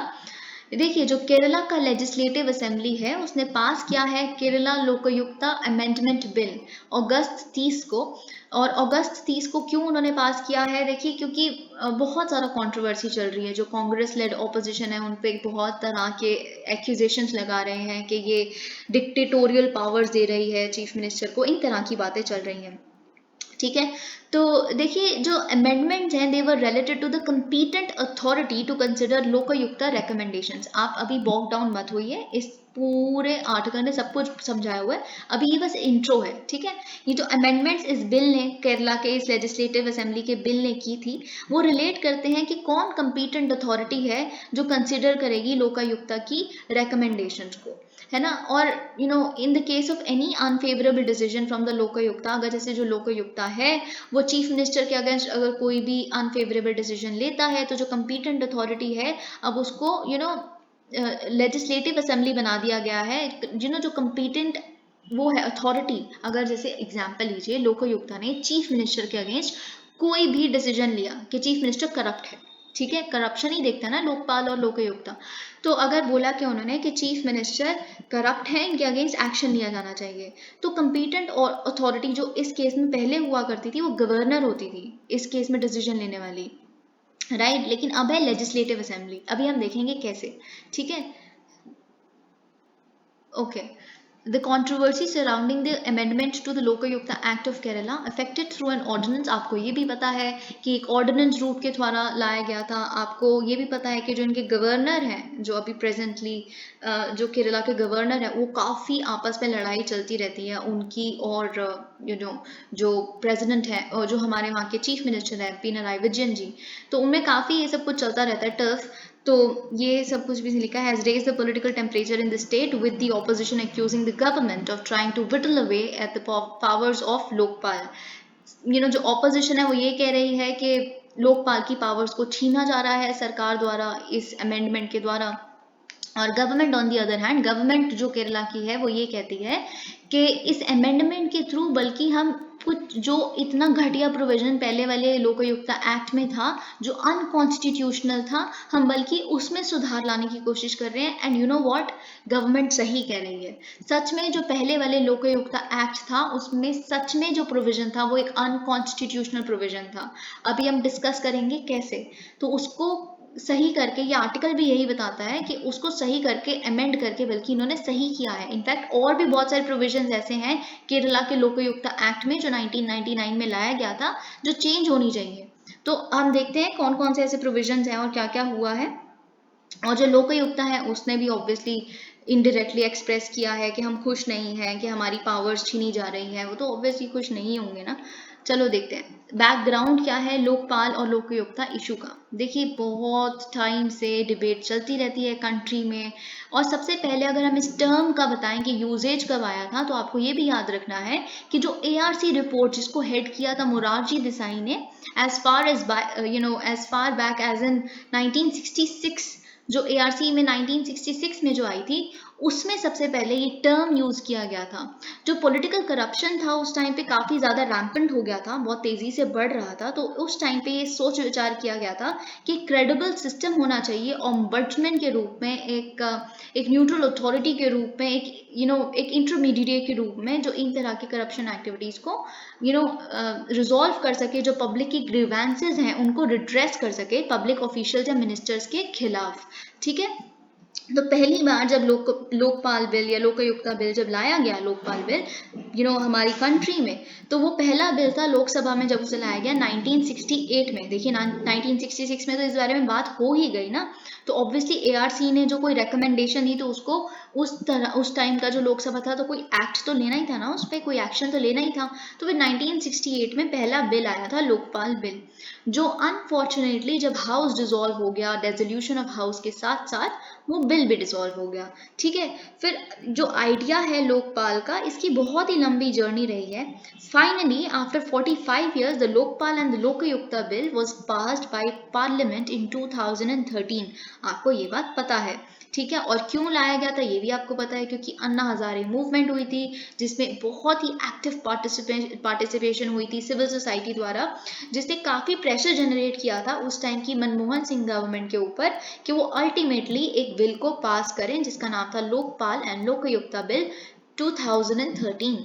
देखिए जो केरला का लेजिस्लेटिव असेंबली है उसने पास किया है केरला लोकायुक्ता अमेंडमेंट बिल अगस्त 30 को। और अगस्त 30 को क्यों उन्होंने पास किया है, देखिए क्योंकि बहुत ज़्यादा कंट्रोवर्सी चल रही है। जो कांग्रेस लेड ऑपोजिशन है उन पे बहुत तरह के एक्यूजेशंस लगा रहे हैं कि ये डिक्टेटोरियल पावर्स दे रही है चीफ मिनिस्टर को, इन तरह की बातें चल रही हैं। ठीक है, तो देखिए जो अमेंडमेंट्स हैं they were related to the competent authority to consider Lokayukta recommendations. आप अभी बॉक डाउन मत होइए, इस पूरे आर्टिकल में सब कुछ समझाया हुआ है, अभी ये बस इंट्रो है। ठीक है, ये जो अमेंडमेंट्स इस बिल ने केरला के इस लेजिस्लेटिव असेंबली के बिल ने की थी वो रिलेट करते हैं कि कौन कंपीटेंट अथॉरिटी है जो कंसिडर करेगी लोकायुक्ता की रिकमेंडेशंस को, है ना। और in the case of any unfavourable decision from the Lokayukta, अगर जैसे जो लोकायुक्ता है वो चीफ मिनिस्टर के अगेंस्ट अगर कोई भी अनफेवरेबल डिसीजन लेता है तो जो कंपीटेंट अथॉरिटी है अब उसको लेजिस्लेटिव असेंबली बना दिया गया है। जो कंपीटेंट वो है अथॉरिटी, अगर जैसे एग्जाम्पल लीजिए लोकायुक्ता ने चीफ मिनिस्टर के अगेंस्ट कोई भी डिसीजन लिया कि चीफ मिनिस्टर करप्ट है, ठीक है, करप्शन ही देखता है ना लोकपाल और लोकायुक्ता, तो अगर बोला कि उन्होंने कि चीफ मिनिस्टर करप्ट है, इनके अगेंस्ट एक्शन लिया जाना चाहिए, तो कंपीटेंट और अथॉरिटी जो इस केस में पहले हुआ करती थी वो गवर्नर होती थी इस केस में डिसीजन लेने वाली, राइट। लेकिन अब है लेजिस्लेटिव असेंबली, अभी हम देखेंगे कैसे। ठीक है, okay. The controversy surrounding the amendment to the Lokayukta Act of Kerala affected through an ordinance। आपको ये भी पता है कि एक ऑर्डिनेंस रूट के द्वारा लाया गया था। आपको ये भी पता है कि जो इनके गवर्नर हैं, जो अभी प्रेजेंटली जो केरला के गवर्नर है, वो काफ़ी आपस में लड़ाई चलती रहती है उनकी और जो प्रेसिडेंट है और जो हमारे वहाँ के चीफ मिनिस्टर है पिनराई विजयन जी, तो उनमें काफ़ी ये सब कुछ चलता रहता है टर्फ। तो ये सब कुछ भी लिखा है, has raised the political temperature in the state with the opposition accusing the government of trying to whittle away at the powers of Lokpal. जो ऑपोजिशन है वो ये कह रही है कि लोकपाल की पावर्स को छीना जा रहा है सरकार द्वारा इस अमेंडमेंट के द्वारा। और government on the other hand, government जो केरला की है वो ये कहती है कि इस अमेंडमेंट के थ्रू बल्कि हम कुछ जो इतना घटिया प्रोविजन पहले वाले लोकायुक्ता एक्ट में था जो अनकॉन्स्टिट्यूशनल था, हम बल्कि उसमें सुधार लाने की कोशिश कर रहे हैं। And you know what, government सही कह रही है। सच में जो पहले वाले लोकायुक्ता एक्ट था उसमें सच में जो प्रोविजन था वो एक अनकॉन्स्टिट्यूशनल प्रोविजन था। अभी हम डिस्कस करेंगे कैसे। तो उसको सही करके, ये आर्टिकल भी यही बताता है कि उसको सही करके अमेंड करके बल्कि इन्होंने सही किया है। इनफैक्ट और भी बहुत सारे प्रोविजंस ऐसे हैं केरला के लोकायुक्ता एक्ट में जो 1999 में लाया गया था जो चेंज होनी चाहिए। तो हम देखते हैं कौन कौन से ऐसे प्रोविजंस हैं और क्या क्या हुआ है। और जो लोकायुक्ता है उसने भी ऑब्वियसली इनडायरेक्टली एक्सप्रेस किया है कि हम खुश नहीं हैं कि हमारी पावर्स छीनी जा रही हैं, वो तो ऑब्वियसली खुश नहीं होंगे ना। चलो देखते हैं बैकग्राउंड क्या है लोकपाल और लोकायुक्ता इशू का। देखिए बहुत टाइम से डिबेट चलती रहती है कंट्री में। और सबसे पहले अगर हम इस टर्म का बताएं कि यूजेज कब आया था, तो आपको ये भी याद रखना है कि जो ARC रिपोर्ट जिसको हेड किया था मोरारजी देसाई ने, as far back as in 1966, जो ARC में 1966 में जो आई थी उसमें सबसे पहले ये टर्म यूज किया गया था। जो पॉलिटिकल करप्शन था उस टाइम पे काफी ज्यादा रैम्पेंट हो गया था, बहुत तेजी से बढ़ रहा था, तो उस टाइम पे ये सोच विचार किया गया था कि क्रेडिबल सिस्टम होना चाहिए ओम्बड्समैन के रूप में, एक न्यूट्रल अथॉरिटी के रूप में, एक इंटरमीडिएट के रूप में जो इन तरह की करप्शन एक्टिविटीज को रिजॉल्व कर सके, जो पब्लिक की ग्रीवेंसेस हैं उनको रिड्रेस कर सके पब्लिक ऑफिशियल्स या मिनिस्टर्स के खिलाफ। ठीक है, तो पहली बार जब लोकपाल बिल या लोकायुक्ता बिल जब लाया गया, लोकपाल बिल हमारी कंट्री में, तो वो पहला बिल था लोकसभा में जब उसे लाया गया 1968 में। देखिए 1966 में तो इस बारे में बात हो ही गई ना, तो ऑब्वियसली ARC ने जो कोई रिकमेंडेशन दी तो उसको उस टाइम का जो लोकसभा था तो कोई एक्ट तो लेना ही था ना, उस पर कोई एक्शन तो लेना ही था। तो फिर 1968 में पहला बिल आया था लोकपाल बिल, जो अनफॉर्चुनेटली जब हाउस डिसॉल्व हो गया, डेसोल्यूशन ऑफ हाउस के साथ साथ वो बिल भी डिसॉल्व हो गया। ठीक है, फिर जो आइडिया है लोकपाल का, इसकी बहुत ही लंबी जर्नी रही है। Finally after 45 years the Lokpal and the Lokayukta bill was passed by parliament in 2013। आपको ये बात पता है, ठीक है। और क्यों लाया गया था ये भी आपको पता है, क्योंकि अन्ना हजारे मूवमेंट हुई थी जिसमें बहुत ही एक्टिव पार्टिसिपेशन हुई थी सिविल सोसाइटी द्वारा, जिसने काफी प्रेशर जनरेट किया था उस टाइम की मनमोहन सिंह गवर्नमेंट के ऊपर कि वो अल्टीमेटली एक बिल को पास करें जिसका नाम था लोकपाल एंड लोकयुक्ता बिल 2013।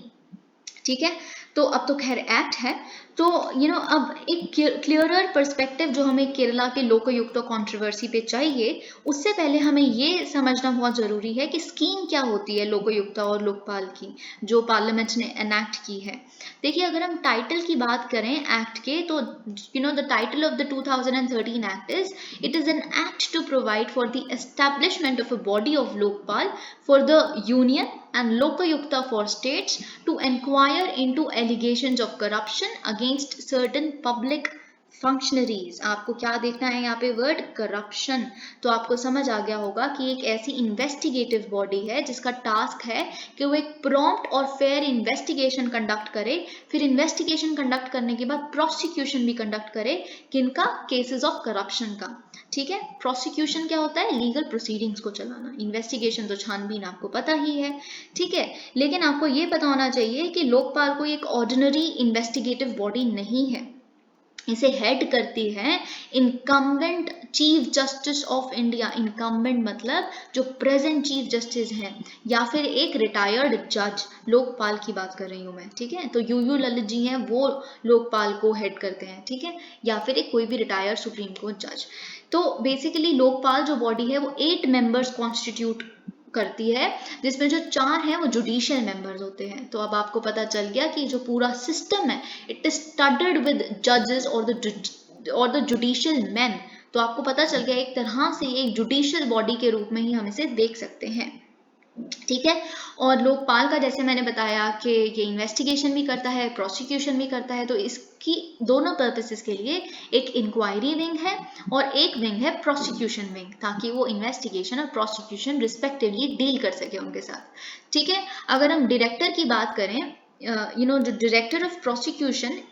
ठीक है, तो अब तो खैर एक्ट है। तो अब एक क्लियरर पर्सपेक्टिव जो हमें केरला के लोकयुक्त कंट्रोवर्सी पे चाहिए, उससे पहले हमें ये समझना बहुत ज़रूरी है कि स्कीम क्या होती है लोकयुक्ता और लोकपाल की, जो पार्लियामेंट ने एनैक्ट की है। देखिए, अगर हम टाइटल की बात करें एक्ट के, तो the title of the 2013 act is, it is an act to provide for the establishment of a body of Lokpal for the union and Lokayukta for states to inquire into allegations of corruption against certain public functionaries। आपको क्या देखना है यहाँ पे word corruption, तो आपको समझ आ गया होगा कि एक ऐसी इन्वेस्टिगेटिव बॉडी है जिसका टास्क है कि वो एक प्रॉम्प्ट और फेयर इन्वेस्टिगेशन कंडक्ट करे, फिर इन्वेस्टिगेशन कंडक्ट करने के बाद प्रोसिक्यूशन भी कंडक्ट करे किनका, केसेस ऑफ करप्शन का। ठीक है, प्रोसिक्यूशन क्या होता है, लीगल प्रोसीडिंग्स को चलाना, इन्वेस्टिगेशन तो छानबीन आपको पता ही है। ठीक है, लेकिन आपको ये पता होना चाहिए कि लोकपाल कोई एक ऑर्डिनरी इन्वेस्टिगेटिव बॉडी नहीं है, इसे हेड करती है incumbent chief justice of India. Incumbent मतलब जो प्रेजेंट चीफ जस्टिस हैं, या फिर एक रिटायर्ड जज, लोकपाल की बात कर रही हूँ मैं। ठीक है, तो यूयू ललित जी हैं, वो लोकपाल को हेड करते हैं। ठीक है, या फिर एक कोई भी रिटायर्ड सुप्रीम कोर्ट जज। तो बेसिकली लोकपाल जो बॉडी है वो 8 मेंबर्स कॉन्स्टिट्यूट करती है, जिसमें जो 4 हैं वो जुडिशियल मेंबर्स होते हैं। तो अब आपको पता चल गया कि जो पूरा सिस्टम है, इट इज स्टडड विद जजेस और द जुडिशियल मैन। तो आपको पता चल गया एक तरह से एक जुडिशियल बॉडी के रूप में ही हम इसे देख सकते हैं। ठीक है, और लोकपाल का जैसे मैंने बताया कि ये इन्वेस्टिगेशन भी करता है, प्रोसिक्यूशन भी करता है। तो इसकी दोनों पर्पसेस के लिए एक इंक्वायरी विंग है और एक विंग है प्रोसिक्यूशन विंग, ताकि वो इन्वेस्टिगेशन और प्रोसिक्यूशन रिस्पेक्टिवली डील कर सके उनके साथ। ठीक है, अगर हम डायरेक्टर की बात करें, जो director of prosecution,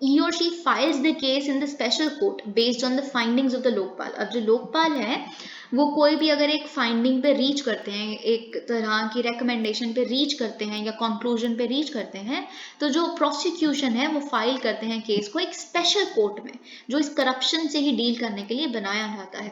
he or she files the case in the special court based on the findings of the Lokpal. अब जो लोकपाल है वो कोई भी अगर एक फाइंडिंग पे रीच करते हैं, एक तरह की रिकमेंडेशन पे रीच करते हैं या कंक्लूजन पे रीच करते हैं, तो जो प्रोसिक्यूशन है वो फाइल करते हैं केस को एक स्पेशल कोर्ट में, जो इस करप्शन से ही डील करने के लिए बनाया जाता है।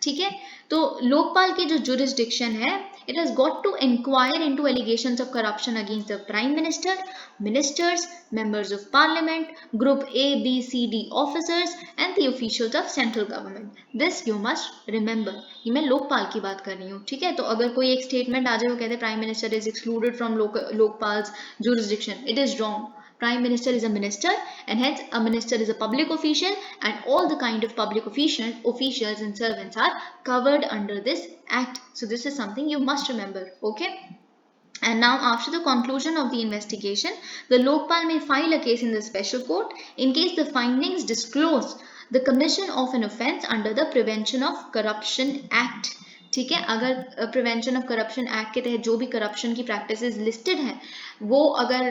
ठीक है, तो लोकपाल की जो जुरिस्डिक्शन है, it has got to inquire into allegations of corruption against the prime minister, ministers, members of parliament, group A, B, C, D officers and the officials of central government. This you must remember। ये मैं लोकपाल की बात कर रही हूँ। ठीक है, तो अगर कोई एक स्टेटमेंट आ जाए वो कहते prime minister is excluded from Lokpal's jurisdiction, it is wrong। Prime Minister is a minister, and hence a minister is a public official, and all the kind of public officials and servants are covered under this act. So this is something you must remember. Okay. And now after the conclusion of the investigation, the Lokpal may file a case in the special court in case the findings disclose the commission of an offence under the Prevention of Corruption Act। ठीक है, अगर prevention of corruption act के तहत जो भी corruption की practices listed हैं, वो अगर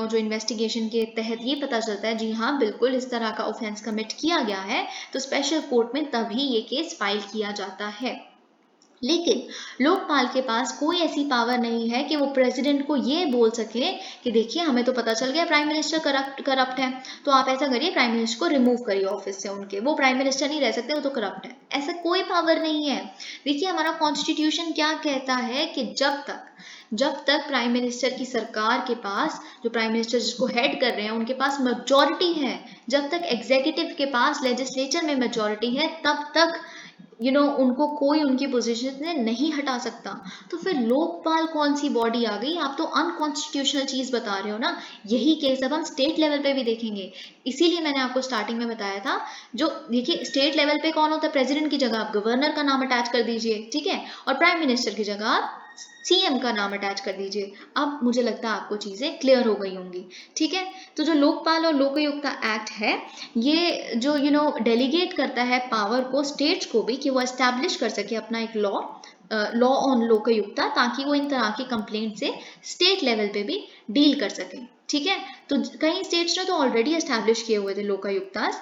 जो इन्वेस्टिगेशन के तहत ये पता चलता है जी हाँ बिल्कुल इस तरह का ऑफेंस कमिट किया गया है, तो स्पेशल कोर्ट में तभी ये केस फाइल किया जाता है। लेकिन लोकपाल के पास कोई ऐसी पावर नहीं है कि वो प्रेसिडेंट को ये बोल सके कि देखिए हमें तो पता चल गया प्राइम मिनिस्टर करप्ट है, तो आप ऐसा करिए प्राइम मिनिस्टर को रिमूव करिए ऑफिस से उनके, वो प्राइम मिनिस्टर नहीं रह सकते, वो तो करप्ट है। ऐसा कोई पावर नहीं है। देखिए हमारा कॉन्स्टिट्यूशन क्या कहता है कि जब तक प्राइम मिनिस्टर की सरकार के पास, जो प्राइम मिनिस्टर जिसको हेड कर रहे हैं उनके पास मेजॉरिटी है, जब तक एग्जीक्यूटिव के पास लेजिस्लेचर में मेजॉरिटी है, तब तक उनको कोई उनकी पोजीशन से नहीं हटा सकता। तो फिर लोकपाल कौन सी बॉडी आ गई? आप तो अनकॉन्स्टिट्यूशनल चीज बता रहे हो ना। यही केस अब हम स्टेट लेवल पे भी देखेंगे। इसीलिए मैंने आपको स्टार्टिंग में बताया था, जो देखिए स्टेट लेवल पे कौन होता है, प्रेसिडेंट की जगह आप गवर्नर का नाम अटैच कर दीजिए, ठीक है, और प्राइम मिनिस्टर की जगह आप सीएम का नाम अटैच कर दीजिए। अब मुझे लगता है आपको चीजें क्लियर हो गई होंगी। ठीक है, तो जो लोकपाल और लोकायुक्ता एक्ट है, ये जो डेलीगेट करता है पावर को स्टेट्स को भी कि वो एस्टैब्लिश कर सके अपना एक लॉ ऑन लोकायुक्ता, ताकि वो इन तरह की कंप्लेंट से स्टेट लेवल पे भी डील कर सके। ठीक है, तो कई स्टेट्स ने तो ऑलरेडी एस्टैब्लिश किए हुए थे लोकायुक्तास,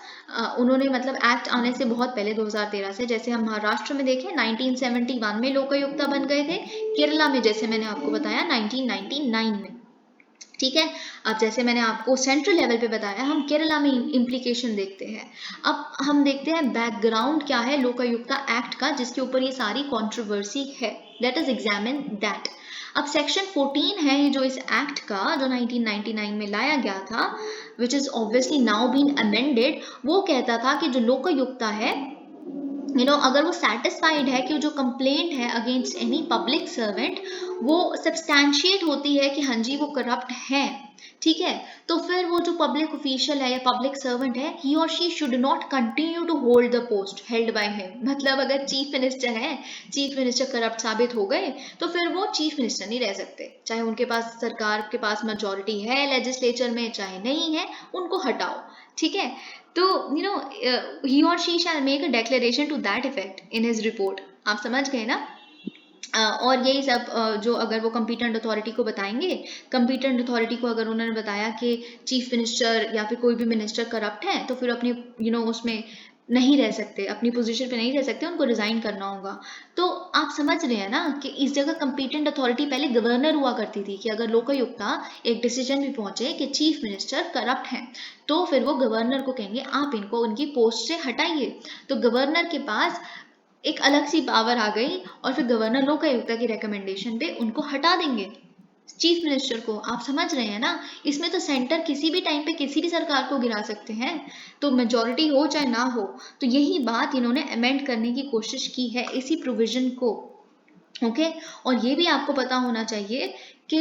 उन्होंने मतलब एक्ट आने से बहुत पहले 2013 से, जैसे हम महाराष्ट्र में देखें 1971 में लोकायुक्ता बन गए थे, केरला में जैसे मैंने आपको बताया 1999 में। ठीक है। अब जैसे मैंने आपको सेंट्रल लेवल पे बताया, हम केरला में इम्प्लीकेशन देखते हैं। अब हम देखते हैं बैकग्राउंड क्या है लोकायुक्ता एक्ट का, जिसके ऊपर ये सारी कंट्रोवर्सी है। Let us examine that. अब सेक्शन 14 है जो इस एक्ट का, जो 1999 में लाया गया था, which is obviously now been amended. वो कहता था कि जो लोकायुक्ता है, अगर वो सेटिस्फाइड है कि जो कंप्लेंट है अगेंस्ट एनी पब्लिक सर्वेंट वो सब्सटैंशिएट होती है कि हाँ जी वो करप्ट है, ठीक है, तो फिर वो जो पब्लिक ऑफिशियल है या पब्लिक सर्वेंट है, ही और she should not continue to hold the post held by him. मतलब अगर चीफ मिनिस्टर है, चीफ मिनिस्टर करप्ट साबित हो गए, तो फिर वो चीफ मिनिस्टर नहीं रह सकते, चाहे उनके पास सरकार के पास मेजोरिटी है लेजिस्लेचर में, चाहे नहीं है, उनको हटाओ, ठीक है। तो he or she shall make a declaration to that effect in his report। आप समझ गए ना। और यही सब जो अगर वो कंपीटेंट अथॉरिटी को बताएंगे, कंपीटेंट अथॉरिटी को अगर उन्होंने बताया कि चीफ मिनिस्टर या फिर कोई भी मिनिस्टर करप्ट है, तो फिर अपनी उसमें नहीं रह सकते, अपनी पोजीशन पे नहीं रह सकते, उनको रिजाइन करना होगा। तो आप समझ रहे हैं ना कि इस जगह कंपीटेंट अथॉरिटी पहले गवर्नर हुआ करती थी, कि अगर लोकायुक्ता एक डिसीजन भी पहुंचे कि चीफ मिनिस्टर करप्ट है, तो फिर वो गवर्नर को कहेंगे आप इनको उनकी पोस्ट से हटाइए। तो गवर्नर के पास एक अलग सी पावर आ गई, और फिर गवर्नर लोकायुक्ता की रिकमेंडेशन पे उनको हटा देंगे चीफ मिनिस्टर को। आप समझ रहे हैं ना। इसमें तो सेंटर किसी भी टाइम पे किसी भी सरकार को गिरा सकते हैं, तो मेजोरिटी हो चाहे ना हो। तो यही बात इन्होंने अमेंड करने की कोशिश की है इसी प्रोविजन को। ओके और ये भी आपको पता होना चाहिए कि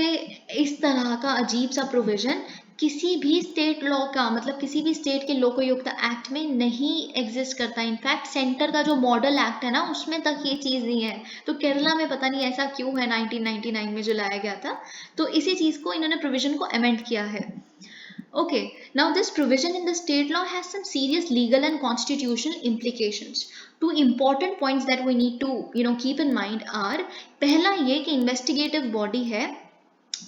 इस तरह का अजीब सा प्रोविजन किसी भी स्टेट लॉ का, मतलब किसी भी स्टेट के लोकायुक्ता एक्ट में नहीं एग्जिस्ट करता। इनफैक्ट सेंटर का जो मॉडल एक्ट है ना, उसमें तक ये चीज नहीं है। तो केरला में पता नहीं ऐसा क्यों है, 1999 में जो लाया गया था, तो इसी चीज को इन्होंने प्रोविजन को अमेंड किया है। Okay, now this provision in the state law has some serious legal and constitutional implications. Two important points that we need to keep in mind are, पहला ये कि investigative body है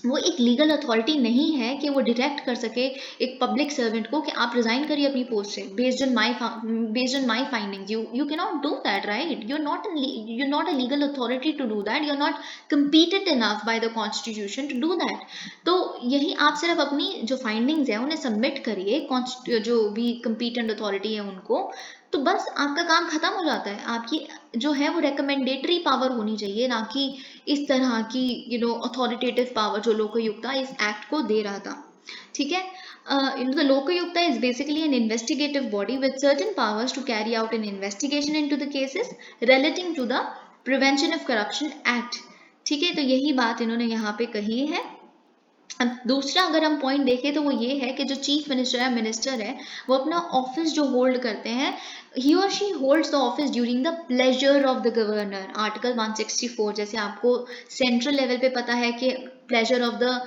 वो एक लीगल अथॉरिटी नहीं है कि वो डायरेक्ट कर सके एक पब्लिक सर्वेंट को कि आप रिजाइन करिए अपनी पोस्ट से based on my findings. You can not do that, right? You are not a legal authority to do that, you are not competent enough by the constitution to do that. तो यही आप सिर्फ अपनी जो findings है उन्हें submit करिए जो भी कंपीटेंट अथॉरिटी है उनको, तो बस आपका काम खत्म हो जाता है। आपकी जो है वो रिकमेंडेटरी पावर होनी चाहिए, ना कि इस तरह की अथॉरिटेटिव पावर जो लोकायुक्ता इस एक्ट को दे रहा था, ठीक है। The Lokayukta is basically an investigative body with certain powers to carry out an investigation into the cases relating to the Prevention of Corruption Act, ठीक है। तो यही बात इन्होंने यहाँ पे कही है। अब दूसरा अगर हम पॉइंट देखें तो वो ये है कि जो चीफ मिनिस्टर है, मिनिस्टर है, वो अपना ऑफिस जो होल्ड करते हैं, ही और she holds the office during the pleasure of the governor, article 164। जैसे आपको सेंट्रल लेवल पे पता है कि प्लेजर ऑफ द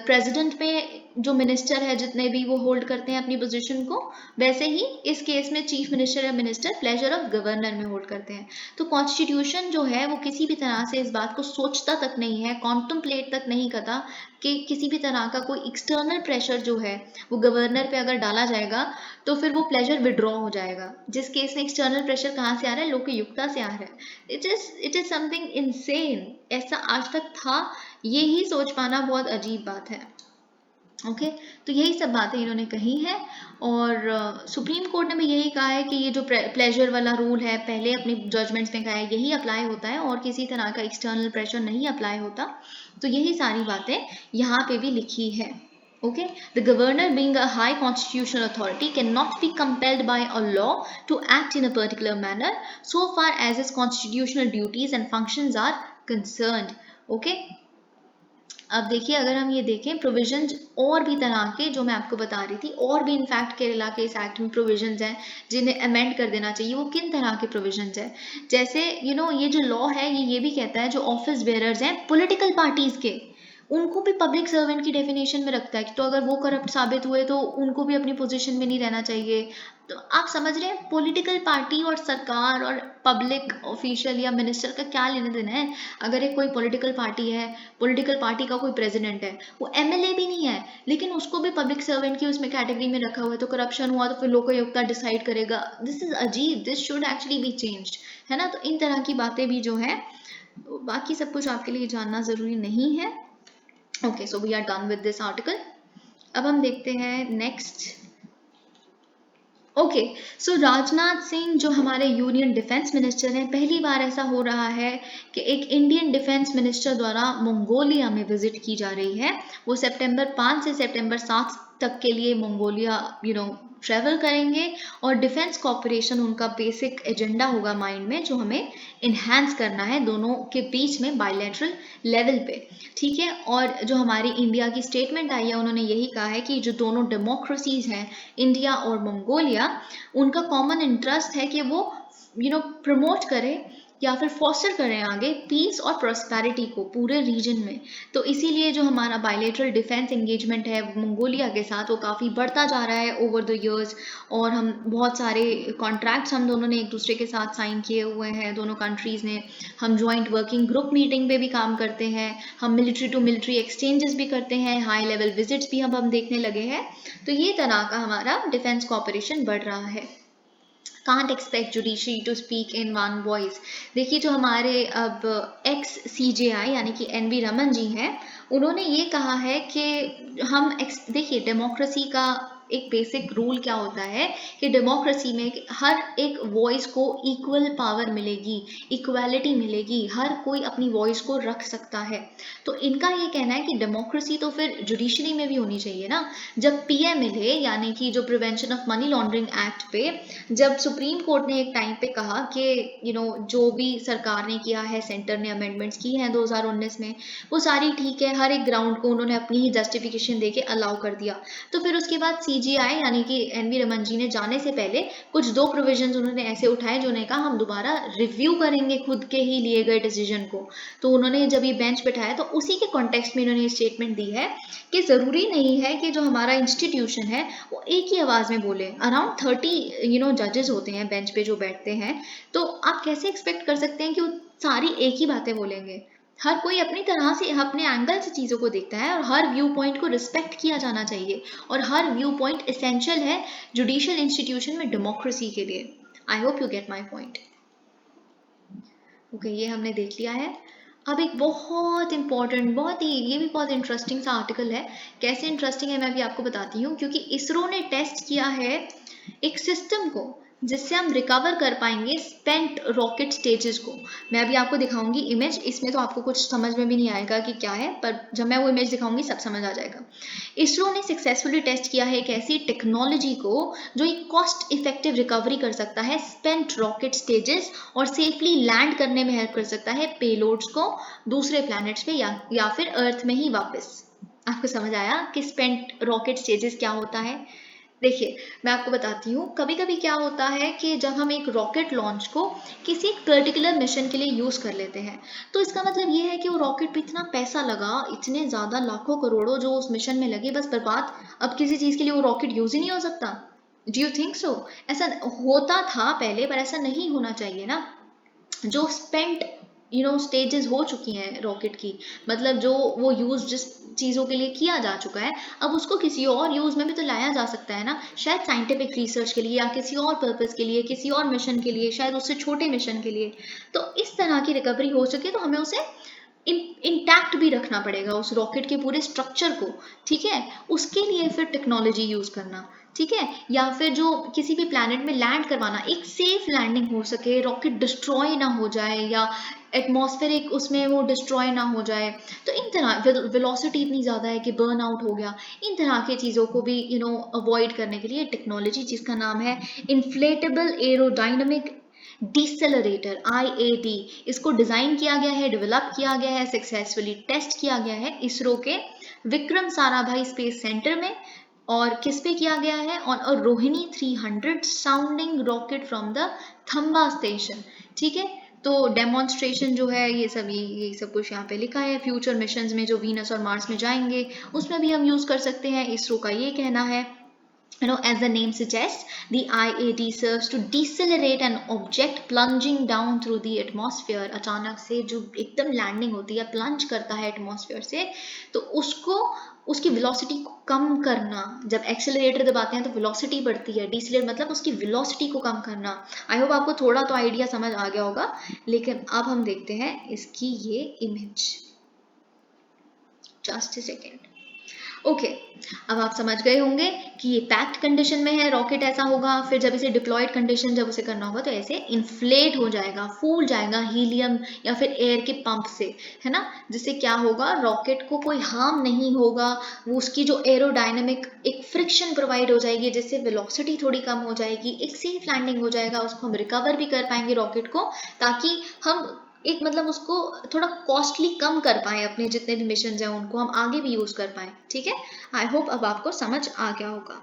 प्रेसिडेंट में जो मिनिस्टर है जितने भी वो होल्ड करते हैं अपनी पोजीशन को, वैसे ही इस केस में चीफ मिनिस्टर या मिनिस्टर प्लेजर ऑफ गवर्नर में होल्ड करते हैं। तो कॉन्स्टिट्यूशन जो है वो किसी भी तरह से इस बात को सोचता तक नहीं है, कॉन्टम्पलेट तक नहीं करता कि किसी भी तरह का कोई एक्सटर्नल प्रेशर जो है वो गवर्नर पे अगर डाला जाएगा तो फिर वो प्लेजर विड्रॉ हो जाएगा। जिस केस में एक्सटर्नल प्रेशर कहाँ से आ रहा है, लोकायुक्ता से आ रहा है। It is something insane. ऐसा आज तक था, ये ही सोच पाना बहुत अजीब बात है। ओके तो यही सब बातें इन्होंने कही हैं, और सुप्रीम कोर्ट ने भी यही कहा है कि ये जो प्लेजर वाला रूल है, पहले अपनी जजमेंट्स में कहा है यही अप्लाई होता है और किसी तरह का एक्सटर्नल प्रेशर नहीं अप्लाई होता। तो यही सारी बातें यहाँ पे भी लिखी है। Okay, the governor being a high constitutional authority cannot be compelled by a law to act in a particular manner so far as his constitutional duties and functions are concerned. Okay, अब देखिए अगर हम ये देखें provisions और भी तरह के जो मैं आपको बता रही थी, और भी इनफैक्ट केरला के इस एक्ट में प्रोविजंस हैं जिन्हें अमेंड कर देना चाहिए। वो किन तरह के प्रोविजंस हैं? जैसे ये जो लॉ है ये भी कहता है जो ऑफिस बेयरर्स हैं पॉलिटिकल पार्टीज के, उनको भी पब्लिक सर्वेंट की डेफिनेशन में रखता है। तो अगर वो करप्ट साबित हुए तो उनको भी अपनी पोजीशन में नहीं रहना चाहिए। तो आप समझ रहे हैं पॉलिटिकल पार्टी और सरकार और पब्लिक ऑफिशियल या मिनिस्टर का क्या लेना देना है। अगर एक कोई पॉलिटिकल पार्टी है, पॉलिटिकल पार्टी का कोई प्रेसिडेंट है, वो एमएलए भी नहीं है लेकिन उसको भी पब्लिक सर्वेंट की उसमें कैटेगरी में रखा हुआ है, तो करप्शन हुआ तो फिर लोकायुक्ता डिसाइड करेगा। दिस इज अजीब, this should actually be changed, है ना। तो इन तरह की बातें भी जो है, बाकी सब कुछ आपके लिए जानना जरूरी नहीं है। Okay, so we are done with this article. अब हम देखते हैं next. Okay, so Rajnath Singh जो हमारे यूनियन डिफेंस मिनिस्टर हैं, पहली बार ऐसा हो रहा है कि एक इंडियन डिफेंस मिनिस्टर द्वारा मंगोलिया में विजिट की जा रही है। वो सितंबर 5 से सितंबर 7 तक के लिए मंगोलिया ट्रेवल करेंगे और डिफेंस कॉपरेशन उनका बेसिक एजेंडा होगा माइंड में, जो हमें इन्हांस करना है दोनों के बीच में बायलैटरल लेवल पे, ठीक है। और जो हमारी इंडिया की स्टेटमेंट आई है, उन्होंने यही कहा है कि जो दोनों डेमोक्रेसीज हैं, इंडिया और मंगोलिया, उनका कॉमन इंटरेस्ट है कि वो प्रमोट करें या फिर फॉस्टर करें आगे पीस और प्रॉस्पेरिटी को पूरे रीजन में। तो इसीलिए जो हमारा बायलैटरल डिफेंस एंगेजमेंट है मंगोलिया के साथ, वो काफ़ी बढ़ता जा रहा है ओवर द इयर्स। और हम बहुत सारे कॉन्ट्रैक्ट्स हम दोनों ने एक दूसरे के साथ साइन किए हुए हैं, दोनों कंट्रीज़ ने। हम जॉइंट वर्किंग ग्रुप मीटिंग पे भी काम करते हैं, हम मिलिट्री टू मिलिट्री एक्सचेंजेस भी करते हैं, हाई लेवल विजिट्स भी हम देखने लगे हैं। तो ये तरह का हमारा डिफेंस कॉपरेशन बढ़ रहा है। Can't expect judiciary to speak in one voice। देखिए, जो हमारे अब एक्स CJI यानी कि NV रमन जी हैं, उन्होंने ये कहा है कि हम देखिए, डेमोक्रेसी का एक बेसिक रूल क्या होता है कि डेमोक्रेसी में हर एक वॉइस को इक्वल पावर मिलेगी, इक्वालिटी मिलेगी, हर कोई अपनी वॉइस को रख सकता है। तो इनका ये कहना है कि डेमोक्रेसी तो फिर जुडिशरी में भी होनी चाहिए ना। जब PMLA यानी कि जो prevention of money laundering act पे जब सुप्रीम कोर्ट ने एक टाइम पे कहा कि जो भी सरकार ने किया है, सेंटर ने अमेंडमेंट्स की हैं 2019 में, वो सारी ठीक है, हर एक ग्राउंड को उन्होंने अपनी ही जस्टिफिकेशन देके अलाउ कर दिया। तो फिर उसके बाद CJI यानी कि NV रमन जी ने जाने से पहले कुछ 2 प्रोविजंस उन्होंने ऐसे उठाए जो ने कहा हम दोबारा रिव्यू करेंगे खुद के ही लिए गए डिसीजन को। तो उन्होंने जब ये बेंच बैठाया तो उसी के कॉन्टेक्स्ट में इन्होंने स्टेटमेंट दी है कि ज़रूरी नहीं है कि जो हमारा इंस्टीट्यूशन है वो एक ही आवाज़ में बोले। अराउंड 30 जजेस होते हैं बेंच पे जो बैठते हैं, तो आप कैसे एक्सपेक्ट कर सकते हैं कि वो सारी एक ही बातें बोलेंगे। हर कोई अपनी तरह से अपने एंगल से चीज़ों को देखता है और हर व्यू पॉइंट को रिस्पेक्ट किया जाना चाहिए, और हर व्यू पॉइंट एसेंशियल है जुडिशियल इंस्टीट्यूशन में डेमोक्रेसी के लिए। I hope you get my point. Okay, ये हमने देख लिया है। अब एक बहुत इंपॉर्टेंट, ये भी बहुत इंटरेस्टिंग सा आर्टिकल है। कैसे इंटरेस्टिंग है मैं भी आपको बताती हूँ, क्योंकि इसरो ने टेस्ट किया है एक सिस्टम को जिससे हम रिकवर कर पाएंगे स्पेंट रॉकेट स्टेजेस को। मैं अभी आपको दिखाऊंगी इमेज, इसमें तो आपको कुछ समझ में भी नहीं आएगा कि क्या है, पर जब मैं वो इमेज दिखाऊंगी सब समझ आ जाएगा। इसरो ने सक्सेसफुली टेस्ट किया है एक ऐसी टेक्नोलॉजी को जो एक कॉस्ट इफेक्टिव रिकवरी कर सकता है स्पेंट रॉकेट स्टेजेस, और सेफली लैंड करने में हेल्प कर सकता है पेलोड्स को दूसरे प्लैनेट्स पे या फिर अर्थ में ही वापस। आपको समझ आया कि स्पेंट रॉकेट स्टेजेस क्या होता है? देखिए, मैं आपको बताती हूँ। कभी कभी क्या होता है कि जब हम एक रॉकेट लॉन्च को किसी एक पर्टिकुलर मिशन के लिए यूज़ कर लेते हैं, तो इसका मतलब ये है कि वो रॉकेट पे इतना पैसा लगा, इतने ज़्यादा लाखों करोड़ों जो उस मिशन में लगे, बस बर्बाद। अब किसी चीज़ के लिए वो रॉकेट यूज़ ही नहीं हो सकता। Do you think so? ऐसा होता था पहले, पर ऐसा नहीं होना चाहिए ना। जो स्पेंट स्टेजेस हो चुकी हैं रॉकेट की, मतलब जो वो यूज जिस चीज़ों के लिए किया जा चुका है, अब उसको किसी और यूज में भी तो लाया जा सकता है ना। शायद साइंटिफिक रिसर्च के लिए या किसी और पर्पस के लिए, किसी और मिशन के लिए, शायद उससे छोटे मिशन के लिए। तो इस तरह की रिकवरी हो सके तो हमें उसे इंटैक्ट भी रखना पड़ेगा, उस रॉकेट के पूरे स्ट्रक्चर को, ठीक है। उसके लिए फिर टेक्नोलॉजी यूज करना, ठीक है। या फिर जो किसी भी प्लैनेट में लैंड करवाना, एक सेफ लैंडिंग हो सके, रॉकेट डिस्ट्रॉय ना हो जाए या एटमॉस्फेरिक उसमें वो डिस्ट्रॉय ना हो जाए। तो इन तरह वेलोसिटी इतनी ज़्यादा है कि बर्न आउट हो गया, इन तरह की चीज़ों को भी अवॉइड करने के लिए टेक्नोलॉजी जिसका नाम है इन्फ्लेटेबल एरोडाइनमिक डिसेलरेटर IAD, इसको डिज़ाइन किया गया है, डेवलप किया गया है, सक्सेसफुली टेस्ट किया गया है इसरो के विक्रम साराभाई स्पेस सेंटर में। और किस पे किया गया है? On a Rohini 300 sounding rocket from the Thumba station, ठीक है। तो डेमोन्स्ट्रेशन जो है ये सब कुछ यहाँ पे लिखा है। फ्यूचर मिशंस में जो वीनस और मार्स में जाएंगे उसमें भी हम यूज़ कर सकते हैं, इसरो का ये कहना है। As the name suggests, the IAD serves to decelerate an object plunging down through the atmosphere। अचानक से जो एकदम लैंडिंग होती है, प्लंज करता है एटमॉस्फेयर से, तो उसको उसकी वेलोसिटी को कम करना। जब एक्सेलरेटर दबाते हैं तो वेलोसिटी बढ़ती है, डिसेलरेट मतलब उसकी वेलोसिटी को कम करना। आई होप आपको थोड़ा तो आइडिया समझ आ गया होगा। लेकिन अब हम देखते हैं इसकी ये इमेज, जस्ट सेकेंड। ओके, अब आप समझ गए होंगे कि ये पैक्ड कंडीशन में है, रॉकेट ऐसा होगा, फिर जब इसे डिप्लॉयड कंडीशन जब उसे करना होगा तो ऐसे इन्फ्लेट हो जाएगा, फूल जाएगा हीलियम या फिर एयर के पंप से, है ना, जिससे क्या होगा, रॉकेट को कोई हार्म नहीं होगा, वो उसकी जो एरोडायनेमिक एक फ्रिक्शन प्रोवाइड हो जाएगी जिससे वेलोसिटी थोड़ी कम हो जाएगी, एक सेफ लैंडिंग हो जाएगा, उसको हम रिकवर भी कर पाएंगे रॉकेट को, ताकि हम एक मतलब उसको थोड़ा कॉस्टली कम कर पाए, अपने जितने भी मिशन हैं उनको हम आगे भी यूज कर पाए। ठीक है, आई होप अब आपको समझ आ गया होगा।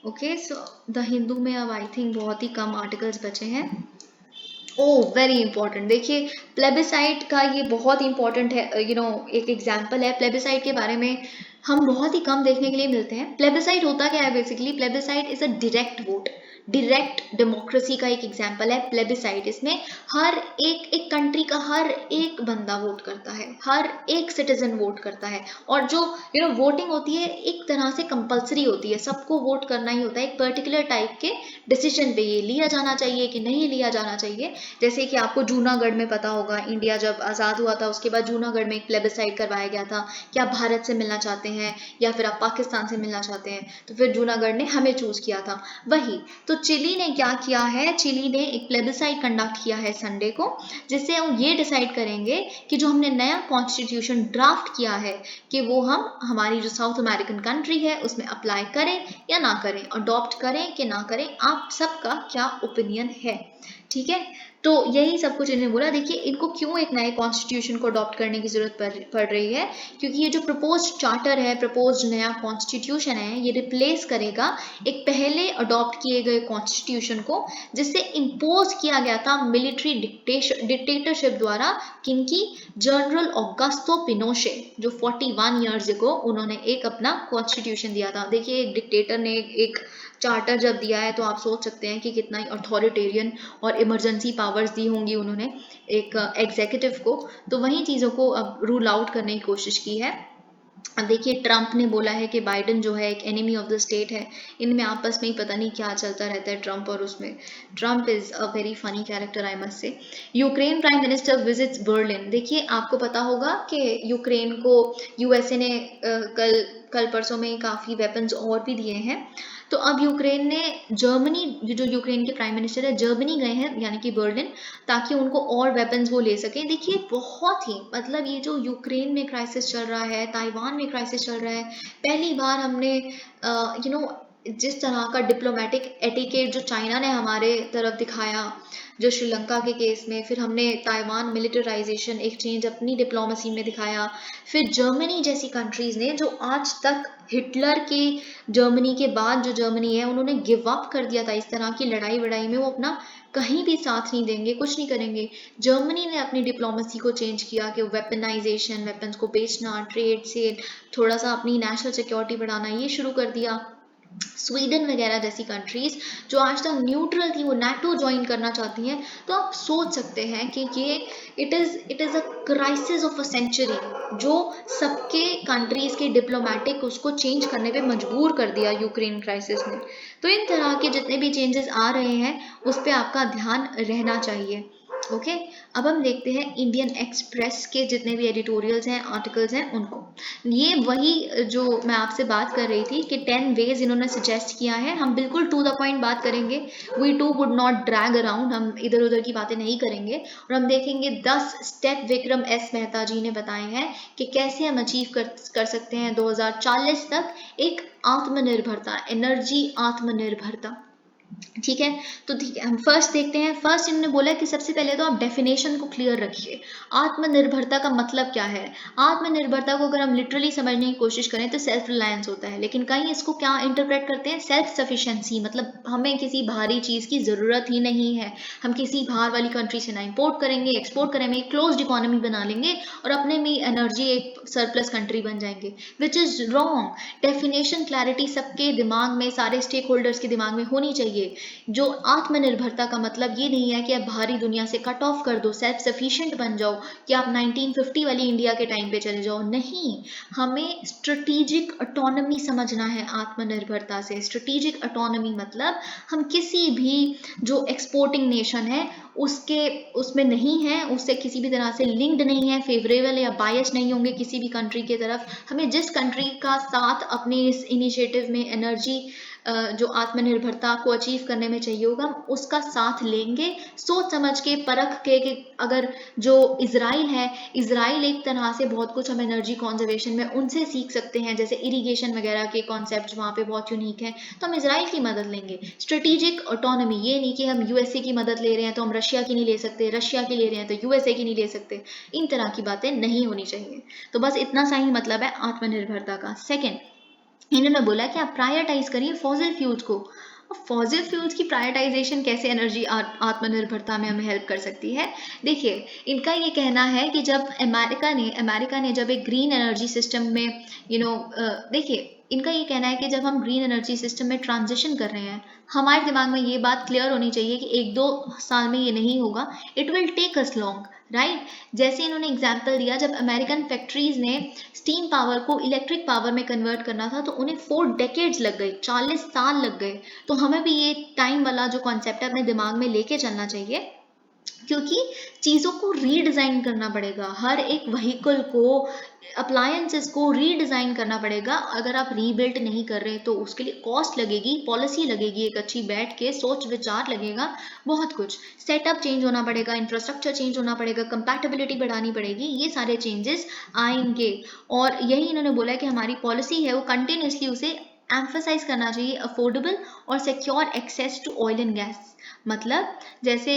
ओके, सो द हिंदू में अब आई थिंक बहुत ही कम आर्टिकल्स बचे हैं। ओह वेरी इंपॉर्टेंट, देखिए प्लेबिसाइट का ये बहुत इंपॉर्टेंट है, एक एग्जाम्पल है प्लेबिसाइट के बारे में, हम बहुत ही कम देखने के लिए मिलते हैं। प्लेबिसाइट होता क्या है basically, plebiscite is a direct vote, direct democracy का एक एग्जाम्पल है प्लेबिसाइट। इसमें हर एक कंट्री का हर एक बंदा वोट करता है, हर एक सिटीजन वोट करता है, और जो वोटिंग होती है एक तरह से कंपलसरी होती है, सबको वोट करना ही होता है एक पर्टिकुलर टाइप के डिसीजन पे, ये लिया जाना चाहिए कि नहीं लिया जाना चाहिए। जैसे कि आपको जूनागढ़ में पता होगा, इंडिया जब आज़ाद हुआ था उसके बाद जूनागढ़ में एक प्लेबिसाइट करवाया गया था कि आप भारत से मिलना चाहते हैं या फिर आप पाकिस्तान से मिलना चाहते हैं, तो फिर जूनागढ़ ने हमें चूज किया था। वही तो चिली ने क्या किया है, चिली ने एक प्लेबिसाइट कंडक्ट किया है संडे को, जिससे वो ये डिसाइड करेंगे कि जो हमने नया कॉन्स्टिट्यूशन ड्राफ्ट किया है कि वो हम हमारी जो साउथ अमेरिकन कंट्री है उसमें अप्लाई करें या ना करें, अडॉप्ट करें कि ना करें, आप सबका क्या ओपिनियन है। ठीक है, तो यही सब कुछ इन्होंने बोला। देखिए इनको क्यों एक नए कॉन्स्टिट्यूशन को अडॉप्ट करने की जरूरत पड़ रही है, क्योंकि ये जो प्रपोज चार्टर है, प्रपोज नया कॉन्स्टिट्यूशन है, ये रिप्लेस करेगा एक पहले अडॉप्ट किए गए कॉन्स्टिट्यूशन को, जिससे इम्पोज किया गया था मिलिट्री डिक्टेटरशिप द्वारा, किनकी, जनरल ऑगस्टो पिनोशे, जो 41 ईयर्स अगो उन्होंने एक अपना कॉन्स्टिट्यूशन दिया था। देखिए एक डिक्टेटर ने एक चार्टर जब दिया है तो आप सोच सकते हैं कि कितना अथॉरिटेरियन और इमरजेंसी पावर्स दी होंगी उन्होंने एक एग्जीक्यूटिव को, तो वही चीज़ों को अब रूल आउट करने की कोशिश की है। अब देखिए ट्रंप ने बोला है कि बाइडेन जो है एक एनिमी ऑफ द स्टेट है, इनमें आपस में ही पता नहीं क्या चलता रहता है ट्रंप और उसमें। Trump is a very funny character I must say. Ukraine prime minister visits Berlin, देखिए आपको पता होगा कि यूक्रेन को यूएसए ने कल परसों में काफ़ी वेपन्स और भी दिए हैं, तो अब यूक्रेन ने जर्मनी, जो यूक्रेन के प्राइम मिनिस्टर है जर्मनी गए हैं यानी कि बर्लिन, ताकि उनको और वेपन्स वो ले सके। देखिए बहुत ही मतलब ये जो यूक्रेन में क्राइसिस चल रहा है, ताइवान में क्राइसिस चल रहा है, पहली बार हमने जिस तरह का डिप्लोमेटिक एटिकेट जो चाइना ने हमारे तरफ दिखाया, जो श्रीलंका के केस में, फिर हमने ताइवान मिलिटराइजेशन एक चेंज अपनी डिप्लोमेसी में दिखाया, फिर जर्मनी जैसी कंट्रीज ने जो आज तक हिटलर के जर्मनी के बाद जो जर्मनी है उन्होंने गिव अप कर दिया था, इस तरह की लड़ाई वड़ाई में वो अपना कहीं भी साथ नहीं देंगे, कुछ नहीं करेंगे। जर्मनी ने अपनी डिप्लोमेसी को चेंज किया कि वेपनाइजेशन, वेपन्स को बेचना, ट्रेड से थोड़ा सा अपनी नेशनल सिक्योरिटी बढ़ाना ये शुरू कर दिया। स्वीडन वगैरह जैसी कंट्रीज जो आज तक न्यूट्रल थी वो नाटो ज्वाइन करना चाहती हैं, तो आप सोच सकते हैं कि ये it is a crisis of a century, जो सबके कंट्रीज के डिप्लोमेटिक उसको चेंज करने पे मजबूर कर दिया यूक्रेन क्राइसिस ने। तो इन तरह के जितने भी चेंजेस आ रहे हैं उस पर आपका ध्यान रहना चाहिए। ओके, अब हम देखते हैं इंडियन एक्सप्रेस के जितने भी एडिटोरियल्स हैं, आर्टिकल्स हैं उनको। ये वही जो मैं आपसे बात कर रही थी कि 10 वेज इन्होंने सजेस्ट किया है, हम बिल्कुल टू द पॉइंट बात करेंगे, we too would not drag around, हम इधर उधर की बातें नहीं करेंगे, और हम देखेंगे 10 स्टेप विक्रम एस मेहता जी ने बताए हैं कि कैसे हम अचीव कर सकते हैं 2040 तक एक आत्मनिर्भरता, एनर्जी आत्मनिर्भरता। ठीक है, तो ठीक है हम फर्स्ट देखते हैं। फर्स्ट इन्होंने बोला कि सबसे पहले तो आप डेफिनेशन को क्लियर रखिए, आत्मनिर्भरता का मतलब क्या है। आत्मनिर्भरता को अगर हम लिटरली समझने की कोशिश करें तो सेल्फ रिलायंस होता है, लेकिन कहीं इसको क्या इंटरप्रेट करते हैं, सेल्फ सफिशिएंसी, मतलब हमें किसी बाहरी चीज़ की ज़रूरत ही नहीं है, हम किसी बाहर वाली कंट्री से ना इम्पोर्ट करेंगे, एक्सपोर्ट करेंगे, क्लोज्ड इकोनॉमी बना लेंगे और अपने में एनर्जी एक सरप्लस कंट्री बन जाएंगे, which is wrong. Definition clarity सबके दिमाग में, सारे स्टेक होल्डर्स के दिमाग में होनी चाहिए चाहिए। जो आत्मनिर्भरता का मतलब ये नहीं है कि आप बाहरी दुनिया से कट ऑफ कर दो, सेल्फ सफिशिएंट बन जाओ, कि आप 1950 वाली इंडिया के टाइम पे चले जाओ। नहीं, हमें स्ट्रेटेजिक ऑटोनॉमी समझना है आत्मनिर्भरता से। स्ट्रेटेजिक ऑटोनॉमी मतलब हम किसी भी जो एक्सपोर्टिंग नेशन है उसमें नहीं है, उससे किसी भी तरह से लिंक्ड नहीं है, फेवरेबल या बायस नहीं होंगे किसी भी कंट्री की तरफ। हमें जिस कंट्री का साथ अपने इस इनिशिएटिव में एनर्जी जो आत्मनिर्भरता को अचीव करने में चाहिए होगा, हम उसका साथ लेंगे, सोच समझ के, परख के। कि अगर जो इजराइल है, इजराइल एक तरह से बहुत कुछ हम एनर्जी कॉन्जर्वेशन में उनसे सीख सकते हैं, जैसे इरिगेशन वगैरह के कॉन्सेप्ट वहाँ पे बहुत यूनिक हैं, तो हम इजराइल की मदद लेंगे। स्ट्रेटेजिक ऑटोनॉमी ये नहीं कि हम यूएसए की मदद ले रहे हैं तो हम रशिया की नहीं ले सकते, रशिया की ले रहे हैं तो यूएसए की नहीं ले सकते। इन तरह की बातें नहीं होनी चाहिए। तो बस इतना सा ही मतलब है आत्मनिर्भरता का। सेकेंड, इन्होंने बोला कि आप प्रायोरिटाइज करिए फॉसिल फ्यूल्स को। फॉसिल फ्यूल्स की प्रायोरिटाइजेशन कैसे एनर्जी आत्मनिर्भरता में हमें हेल्प कर सकती है? देखिए, इनका ये कहना है कि जब अमेरिका ने जब एक ग्रीन एनर्जी सिस्टम में देखिए, इनका ये कहना है कि जब हम ग्रीन एनर्जी सिस्टम में ट्रांजिशन कर रहे हैं, हमारे दिमाग में ये बात क्लियर होनी चाहिए कि 1-2 साल में ये नहीं होगा, it will take us long, right. जैसे इन्होंने एग्जाम्पल दिया, जब अमेरिकन फैक्ट्रीज ने स्टीम पावर को इलेक्ट्रिक पावर में कन्वर्ट करना था तो उन्हें 4 डेकेड्स लग गए, 40 साल लग गए। तो हमें भी ये टाइम वाला जो कॉन्सेप्ट है अपने दिमाग में लेके चलना चाहिए, क्योंकि चीज़ों को रीडिज़ाइन करना पड़ेगा। हर एक व्हीकल को, अप्लायंसेस को रीडिज़ाइन करना पड़ेगा। अगर आप रीबिल्ड नहीं कर रहे तो उसके लिए कॉस्ट लगेगी, पॉलिसी लगेगी, एक अच्छी बैठ के सोच विचार लगेगा, बहुत कुछ। सेटअप चेंज होना पड़ेगा, इंफ्रास्ट्रक्चर चेंज होना पड़ेगा, कंपैटिबिलिटी बढ़ानी पड़ेगी, ये सारे चेंजेस आएंगे। और यही इन्होंने बोला कि हमारी पॉलिसी है वो कंटिन्यूसली उसे एम्फसाइज करना चाहिए, अफोर्डेबल और secure access to oil and gas. मतलब जैसे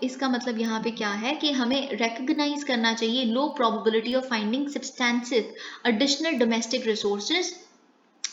इसका मतलब यहाँ पे क्या है कि हमें रिकग्नाइज करना चाहिए लो probability of finding substantive additional domestic resources.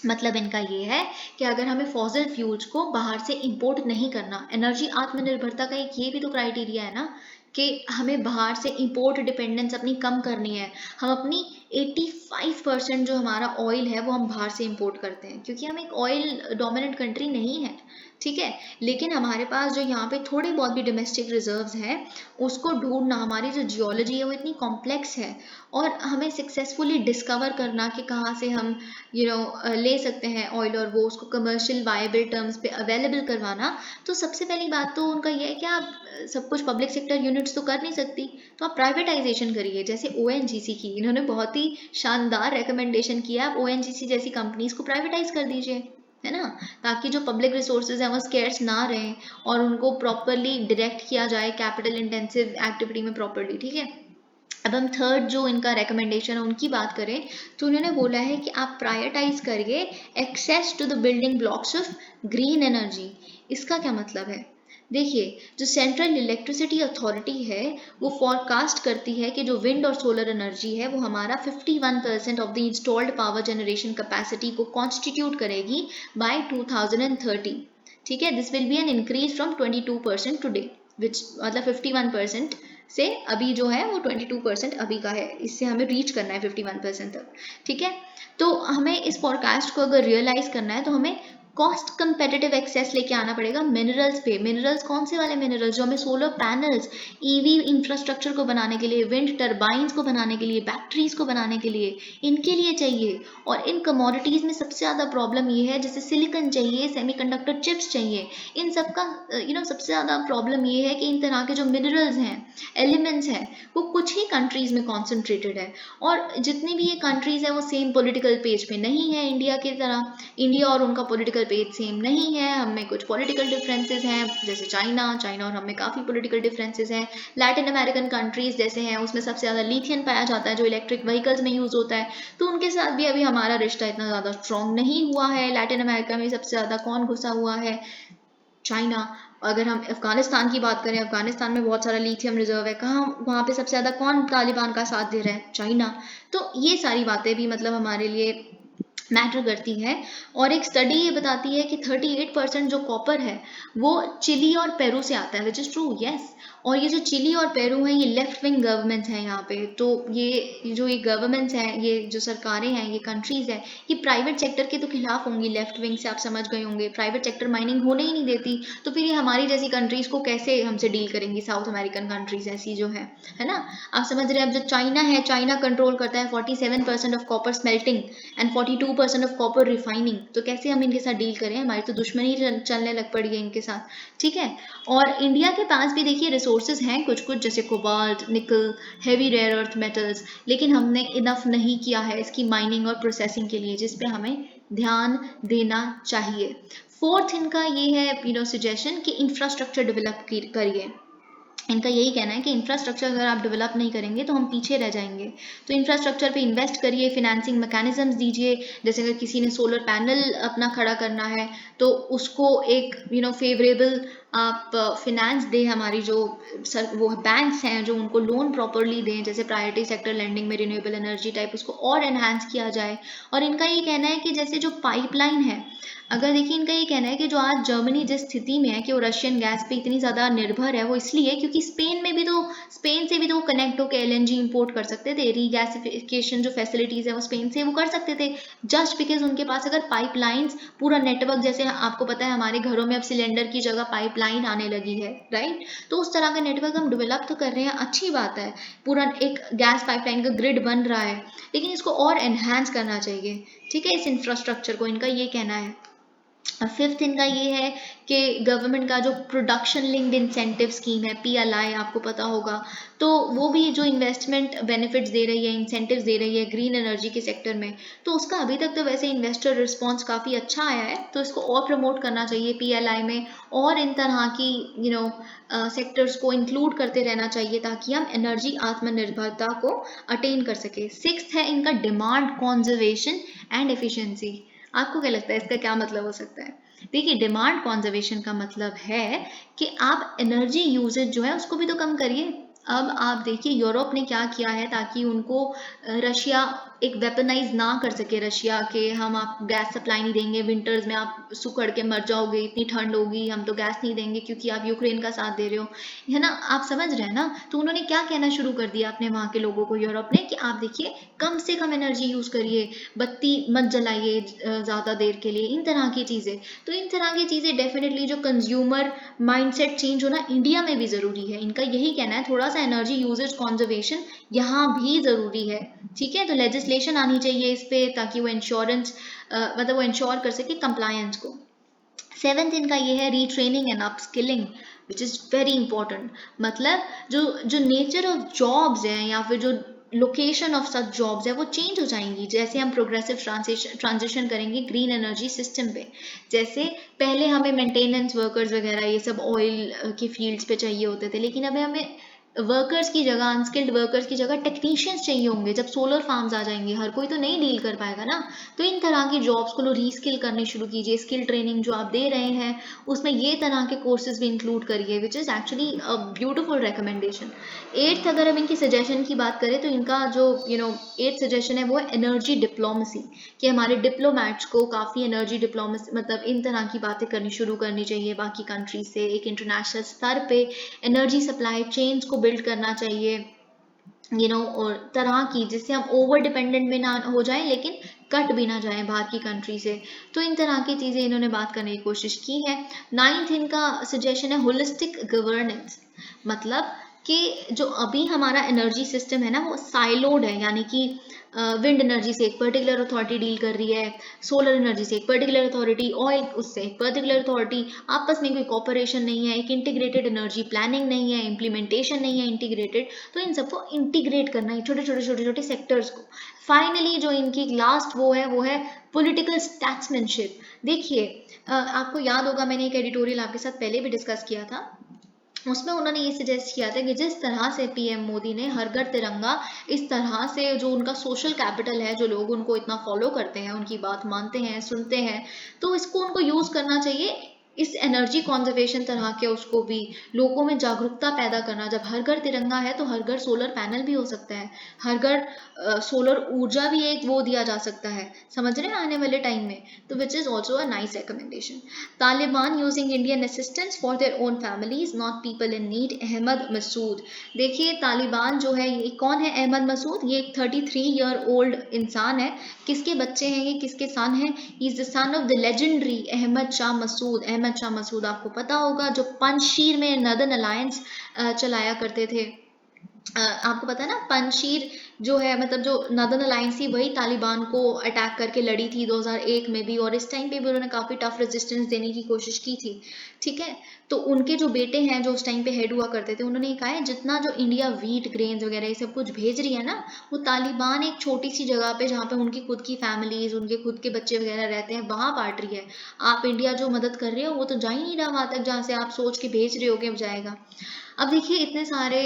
मतलब इनका ये है कि अगर हमें फॉसिल फ्यूल्स को बाहर से इंपोर्ट नहीं करना, एनर्जी आत्मनिर्भरता का एक ये भी तो क्राइटेरिया है ना कि हमें बाहर से इंपोर्ट डिपेंडेंस अपनी कम करनी है। हम अपनी 85% जो हमारा ऑयल है वो हम बाहर से इंपोर्ट करते हैं, क्योंकि हम एक ऑयल डोमिनेंट कंट्री नहीं है, ठीक है। लेकिन हमारे पास जो यहाँ पे थोड़े बहुत भी डोमेस्टिक रिजर्व्स हैं, उसको ढूंढना, हमारी जो जियोलॉजी है वो इतनी कॉम्प्लेक्स है, और हमें सक्सेसफुली डिस्कवर करना कि कहाँ से हम ले सकते हैं ऑयल, और वो उसको कमर्शियल वायबल टर्म्स पे अवेलेबल करवाना। तो सबसे पहली बात तो उनका ये है कि आप सब कुछ पब्लिक सेक्टर यूनिट्स तो कर नहीं सकती, तो आप प्राइवेटाइजेशन करिए। जैसे ओएनजीसी की इन्होंने बहुत ही शानदार रिकमेंडेशन किया, आप ओएनजीसी जैसी कंपनीज को प्राइवेटाइज कर दीजिए, है ना, ताकि जो पब्लिक रिसोर्सेज हैं वो स्केर्स ना रहें और उनको प्रॉपरली डायरेक्ट किया जाए कैपिटल इंटेंसिव एक्टिविटी में प्रॉपरली, ठीक है। अब हम थर्ड जो इनका रिकमेंडेशन है उनकी बात करें, तो उन्होंने बोला है कि आप प्रायोरिटाइज करिए access to the building blocks of green energy. इसका क्या मतलब है? देखिए, जो सेंट्रल इलेक्ट्रिसिटी अथॉरिटी है वो फॉरकास्ट करती है कि जो विंड और सोलर एनर्जी है वो हमारा 51% of the installed power generation capacity को कॉन्स्टिट्यूट करेगी बाय 2030, ठीक है। This will be an increase from 22% today, which मतलब 51% से अभी जो है वो 22% अभी का है, इससे हमें रीच करना है 51% तक, ठीक है। तो हमें इस फॉरकास्ट को अगर रियलाइज करना है तो हमें कॉस्ट कंपेटिटिव एक्सेस लेके आना पड़ेगा मिनरल्स पे। मिनरल्स कौन से वाले मिनरल्स? जो हमें सोलर पैनल्स, ईवी इंफ्रास्ट्रक्चर को बनाने के लिए, विंड टर्बाइंस को बनाने के लिए, बैटरीज को बनाने के लिए, इनके लिए चाहिए। और इन कमोडिटीज में सबसे ज़्यादा प्रॉब्लम ये है, जैसे सिलिकॉन चाहिए, सेमीकंडक्टर चिप्स चाहिए, इन सब का सबसे ज़्यादा प्रॉब्लम ये है कि इन तरह के जो मिनरल्स हैं, एलिमेंट्स हैं, वो कुछ ही कंट्रीज में कॉन्सेंट्रेटेड है, और जितनी भी ये कंट्रीज हैं वो सेम पॉलिटिकल पेज पे नहीं है इंडिया की तरह। इंडिया और उनका पॉलिटिकल पेज सेम नहीं है, हमें कुछ पॉलिटिकल डिफरेंसेस हैं, जैसे चाइना और हमें काफ़ी पॉलिटिकल डिफरेंसेस हैं। लैटिन अमेरिकन कंट्रीज जैसे हैं उसमें सबसे ज़्यादा लिथियम पाया जाता है जो इलेक्ट्रिक व्हीकल्स में यूज़ होता है, तो उनके साथ भी अभी हमारा रिश्ता इतना ज़्यादा स्ट्रॉन्ग नहीं हुआ है। लैटिन अमेरिका में सबसे ज़्यादा कौन घुसा हुआ है? चाइना। अगर हम अफगानिस्तान की बात करें, अफगानिस्तान में बहुत सारा लिथियम रिजर्व है, कहाँ वहाँ पे सबसे ज़्यादा कौन तालिबान का साथ दे रहा है? चाइना। तो ये सारी बातें भी मतलब हमारे लिए मैटर करती है। और एक स्टडी ये बताती है कि 38% जो कॉपर है वो चिली और पेरू से आता है, विच इज़ ट्रू, यस। और ये जो चिली और पेरू हैं ये लेफ्ट विंग गवर्नमेंट्स हैं यहाँ पे। तो ये जो ये गवर्नमेंट्स हैं, ये जो सरकारें हैं, ये कंट्रीज हैं, ये प्राइवेट सेक्टर के तो खिलाफ होंगी। लेफ्ट विंग से आप समझ गए होंगे, प्राइवेट सेक्टर माइनिंग होने ही नहीं देती। तो फिर ये हमारी जैसी कंट्रीज को कैसे हमसे डील करेंगी, साउथ अमेरिकन कंट्रीज ऐसी जो है ना। आप समझ रहे हैं। अब जो चाइना है, चाइना कंट्रोल करता है 47% of copper smelting and 42% of copper refining. तो कैसे हम इनके साथ डील करें, हमारी तो दुश्मनी चलने लग पड़ी है इनके साथ, ठीक है। और इंडिया के पास भी देखिए रिसोर्सेज हैं कुछ कुछ, जैसे कोबाल्ट, निकल, हेवी रेयर अर्थ मेटल्स, लेकिन हमने इनफ नहीं किया है इसकी माइनिंग और प्रोसेसिंग के लिए, जिस पे हमें ध्यान देना चाहिए। फोर्थ इनका ये है सजेशन कि इंफ्रास्ट्रक्चर डेवलप करिए। इनका यही कहना है कि इंफ्रास्ट्रक्चर अगर आप डेवलप नहीं करेंगे तो हम पीछे रह जाएंगे। तो इंफ्रास्ट्रक्चर पे इन्वेस्ट करिए, फिनेंसिंग मैकेनिज्म्स दीजिए। जैसे अगर किसी ने सोलर पैनल अपना खड़ा करना है तो उसको एक फेवरेबल आप फिनेंस दें। हमारी जो वो बैंक्स हैं जो उनको लोन प्रॉपरली दें, जैसे प्रायोरिटी सेक्टर लेंडिंग में रिन्यूएबल एनर्जी टाइप, उसको और एनहांस किया जाए। और इनका ये कहना है कि जैसे जो पाइपलाइन है, अगर देखिए इनका ये कहना है कि जो आज जर्मनी जिस स्थिति में है कि वो रशियन गैस पे इतनी ज़्यादा निर्भर है, वो इसलिए क्योंकि स्पेन से भी तो वो कनेक्ट होकर एलएनजी इंपोर्ट कर सकते थे। रीगैसिफिकेशन जो फैसिलिटीज़ है वो स्पेन से वो कर सकते थे, जस्ट बिकॉज उनके पास अगर पाइपलाइंस पूरा नेटवर्क, जैसे आपको पता है हमारे घरों में अब सिलेंडर की जगह पाइपलाइन आने लगी है, राइट। तो उस तरह का नेटवर्क हम डेवलप तो कर रहे हैं, अच्छी बात है, पूरा एक गैस पाइपलाइन का ग्रिड बन रहा है, लेकिन इसको और एनहांस करना चाहिए, ठीक है, इस इंफ्रास्ट्रक्चर को। इनका ये कहना है। फिफ्थ इनका ये है कि गवर्नमेंट का जो प्रोडक्शन लिंक्ड इंसेंटिव स्कीम है, पीएलआई, आपको पता होगा, तो वो भी जो इन्वेस्टमेंट बेनिफिट्स दे रही है, इंसेंटिव्स दे रही है ग्रीन एनर्जी के सेक्टर में, तो उसका अभी तक तो वैसे इन्वेस्टर रिस्पांस काफ़ी अच्छा आया है। तो इसको और प्रमोट करना चाहिए पीएलआई में, और इन तरह की सेक्टर्स को इंक्लूड करते रहना चाहिए ताकि हम एनर्जी आत्मनिर्भरता को अटेन कर सके। सिक्स्थ है इनका डिमांड कॉन्जर्वेशन एंड एफिशिएंसी। आपको क्या लगता है इसका क्या मतलब हो सकता है? देखिए, डिमांड कॉन्जर्वेशन का मतलब है कि आप एनर्जी यूजेज जो है उसको भी तो कम करिए। अब आप देखिए यूरोप ने क्या किया है ताकि उनको रशिया एक वेपनाइज ना कर सके, रशिया के हम आप गैस सप्लाई नहीं देंगे, विंटर्स में आप सुखड़ के मर जाओगे, इतनी ठंड होगी, हम तो गैस नहीं देंगे क्योंकि आप यूक्रेन का साथ दे रहे हो, है ना। आप समझ रहे हैं ना। तो उन्होंने क्या कहना शुरू कर दिया अपने वहाँ के लोगों को, यूरोप ने, कि आप देखिए कम से कम एनर्जी यूज़ करिए, बत्ती मत जलाइए ज़्यादा देर के लिए, इन तरह की चीज़ें। तो इन तरह की चीज़ें डेफिनेटली जो कंज्यूमर माइंडसेट चेंज होना इंडिया में भी ज़रूरी है। इनका यही कहना है थोड़ा सा एनर्जी यूजेज कॉन्जर्वेशन यहाँ भी ज़रूरी है, ठीक है। तो लेजिस्लेशन आनी चाहिए इस पे ताकि वो इंश्योरेंस मतलब वो इंश्योर कर सके कंप्लायंस को। सेवेंथ इनका ये है retraining and upskilling, which is very important. मतलब जो नेचर ऑफ जॉब्स हैं या फिर जो लोकेशन ऑफ सच जॉब्स है वो चेंज हो जाएंगी जैसे हम प्रोग्रेसिव ट्रांजिशन करेंगे ग्रीन एनर्जी सिस्टम पे। जैसे पहले हमें मेंटेनेंस वर्कर्स वगैरह ये सब ऑयल की फील्ड्स पे चाहिए होते थे, लेकिन अभी हमें वर्कर्स की जगह, अनस्किल्ड वर्कर्स की जगह टेक्नीशियंस चाहिए होंगे जब सोलर फार्म्स आ जाएंगे। हर कोई तो नहीं डील कर पाएगा ना। तो इन तरह की जॉब्स को रीस्किल करनी शुरू कीजिए। स्किल ट्रेनिंग जो आप दे रहे हैं उसमें ये तरह के कोर्सेज भी इंक्लूड करिए, which is actually a beautiful recommendation. Eighth अगर हम इनकी सजेशन की बात करें तो इनका जो एट्थ सजेशन है वो है एनर्जी डिप्लोमेसी, कि हमारे डिप्लोमैट्स को काफ़ी एनर्जी डिप्लोमेसी मतलब इन तरह की बातें करनी शुरू करनी चाहिए बाकी कंट्री से। एक इंटरनेशनल स्तर पे एनर्जी सप्लाई चेन्स को बिल्ड करना चाहिए, और तरह की, जिससे हम ओवर डिपेंडेंट भी ना हो जाए लेकिन कट भी ना जाए बाहर की कंट्री से। तो इन तरह की चीज़ें इन्होंने बात करने की कोशिश की है। नाइन्थ इनका सजेशन है होलिस्टिक गवर्नेंस, मतलब कि जो अभी हमारा एनर्जी सिस्टम है ना वो साइलोड है, यानी कि विंड एनर्जी से एक पर्टिकुलर अथॉरिटी डील कर रही है, सोलर एनर्जी से एक पर्टिकुलर अथॉरिटी, ऑयल उससे एक पर्टिकुलर अथॉरिटी, आपस में कोई कॉपरेशन नहीं है, एक इंटीग्रेटेड एनर्जी प्लानिंग नहीं है, इम्प्लीमेंटेशन नहीं है इंटीग्रेटेड। तो इन सबको इंटीग्रेट करना है, छोटे छोटे छोटे छोटे सेक्टर्स को। फाइनली जो इनकी लास्ट वो है पॉलिटिकल स्टैट्समैनशिप। देखिए आपको याद होगा मैंने एक एडिटोरियल आपके साथ पहले भी डिस्कस किया था, उसमें उन्होंने ये सजेस्ट किया था कि जिस तरह से पीएम मोदी ने हर घर तिरंगा, इस तरह से जो उनका सोशल कैपिटल है, जो लोग उनको इतना फॉलो करते हैं, उनकी बात मानते हैं, सुनते हैं, तो इसको उनको यूज़ करना चाहिए इस एनर्जी कॉन्जर्वेशन तरह के उसको भी लोगों में जागरूकता पैदा करना। जब हर घर तिरंगा है तो हर घर सोलर पैनल भी हो सकता है, हर घर सोलर ऊर्जा भी एक वो दिया जा सकता है, समझ रहे हैं, आने वाले टाइम में। तो which is also a nice recommendation. Taliban using Indian assistance for their own families not people in need, Ahmad Massoud. देखिए तालिबान जो है ये कौन है, अहमद मसूद, ये एक 33 ईयर ओल्ड इंसान है। किसके बच्चे हैं ये, किसके सन हैं, is the son of the legendary Ahmad Shah Massoud. Ahmad Shah Massoud आपको पता होगा जो पंजशीर में नर्दर्न अलायंस चलाया करते थे। आपको पता है ना, पंजशीर जो है मतलब जो नर्दर्न अलायंस थी वही तालिबान को अटैक करके लड़ी थी 2001 में भी, और इस टाइम पे भी उन्होंने काफ़ी टफ रेजिस्टेंस देने की कोशिश की थी। ठीक है, तो उनके जो बेटे हैं जो उस टाइम पे हेड हुआ करते थे, उन्होंने कहा है जितना जो इंडिया वीट ग्रेन्स वगैरह ये सब कुछ भेज रही है ना, वो तालिबान एक छोटी सी जगह पे जहाँ पे उनकी खुद की फैमिलीज, उनके खुद के बच्चे वगैरह रहते हैं, वहाँ बांट रही है। आप इंडिया जो मदद कर रहे हो वो तो जा ही नहीं रहा वहाँ तक जहाँ से आप सोच के भेज रहे हो कि अब जाएगा। अब देखिए इतने सारे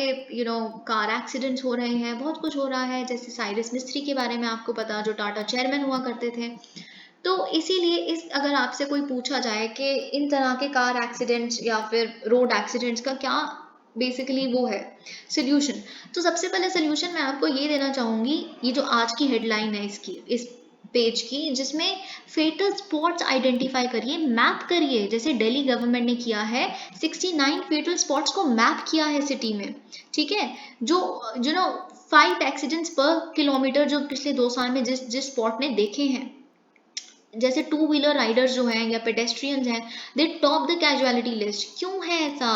कार एक्सीडेंट्स हो रहे हैं, बहुत कुछ हो रहा है, जैसे साइरस मिस्त्री के बारे में आपको पता, जो टाटा चेयरमैन हुआ करते थे। तो इसीलिए इस अगर आपसे कोई पूछा जाए कि इन तरह के कार एक्सीडेंट्स या फिर रोड एक्सीडेंट्स का क्या बेसिकली वो है सोल्यूशन, तो सबसे पहले सोल्यूशन मैं आपको ये देना चाहूँगी, ये जो आज की हेडलाइन है इसकी, इस पेज की, जिसमें फेटल स्पॉट्स आइडेंटिफाई करिए, मैप करिए, जैसे दिल्ली गवर्नमेंट ने किया है, 69 फेटल स्पॉट्स को मैप किया है सिटी में। ठीक है, जो जो ना 5 एक्सीडेंट्स पर किलोमीटर जो पिछले 2 साल में जिस जिस स्पॉट ने देखे हैं, जैसे 2 व्हीलर राइडर्स जो हैं या पेडेस्ट्रियंस हैं, दे टॉप द कैजुअलिटी लिस्ट। क्यों है ऐसा,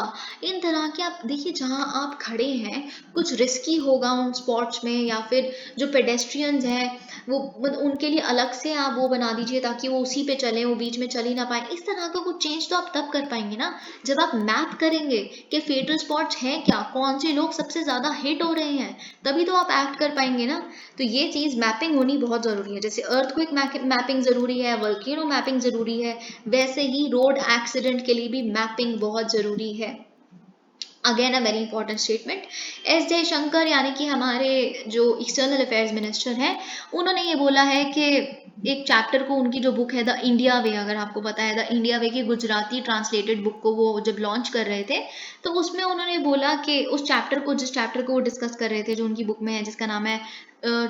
इन तरह के आप देखिए जहां आप खड़े हैं कुछ रिस्की होगा उन स्पॉट्स में, या फिर जो पेडेस्ट्रियंस हैं वो उनके लिए अलग से आप वो बना दीजिए ताकि वो उसी पे चले, वो बीच में चल ही ना पाए। इस तरह का कुछ चेंज तो आप तब कर पाएंगे ना जब आप मैप करेंगे कि फेटल स्पॉट्स हैं क्या, कौन से लोग सबसे ज्यादा हिट हो रहे हैं, तभी तो आप एक्ट कर पाएंगे ना। तो ये चीज मैपिंग होनी बहुत जरूरी है, जैसे अर्थक्वेक मैपिंग जरूरी है, वोल्केनो मैपिंग जरूरी है, वैसे ही रोड एक्सीडेंट के लिए भी मैपिंग बहुत जरूरी है। Again a very important statement, S Jaishankar यानी कि हमारे जो एक्सटर्नल अफेयर्स मिनिस्टर हैं, उन्होंने ये बोला है कि एक चैप्टर को, उनकी जो बुक है द इंडिया वे, अगर आपको पता है द इंडिया वे की गुजराती ट्रांसलेटेड बुक को वो जब लॉन्च कर रहे थे, तो उसमें उन्होंने बोला कि उस चैप्टर को, जिस चैप्टर को वो डिस्कस कर रहे थे जो उनकी बुक में है, जिसका नाम है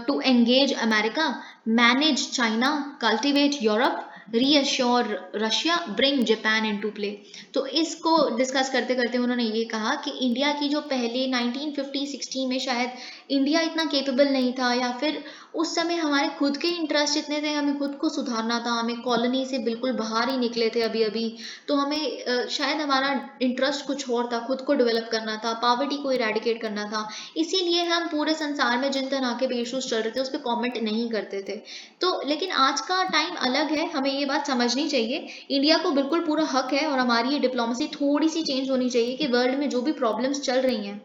to engage America, manage China, cultivate Europe, reassure Russia, bring Japan into play. तो इसको डिस्कस करते करते उन्होंने ये कहा कि इंडिया की जो पहले 1950-60 में शायद इंडिया इतना केपेबल नहीं था, या फिर उस समय हमारे खुद के इंटरेस्ट इतने थे, हमें खुद को सुधारना था, हमें कॉलोनी से बिल्कुल बाहर ही निकले थे अभी अभी, तो हमें शायद हमारा इंटरेस्ट कुछ और था, खुद को डेवलप करना था, पॉवर्टी को इरेडिकेट करना था, इसीलिए हम पूरे संसार में जिन तरह के इश्यूज चल रहे थे उस पर कॉमेंट नहीं करते थे। तो लेकिन आज का टाइम अलग है, हमें ये बात समझनी चाहिए, इंडिया को बिल्कुल पूरा हक है, और हमारी ये डिप्लोमेसी थोड़ी सी चेंज होनी चाहिए कि वर्ल्ड में जो भी प्रॉब्लम्स चल रही हैं,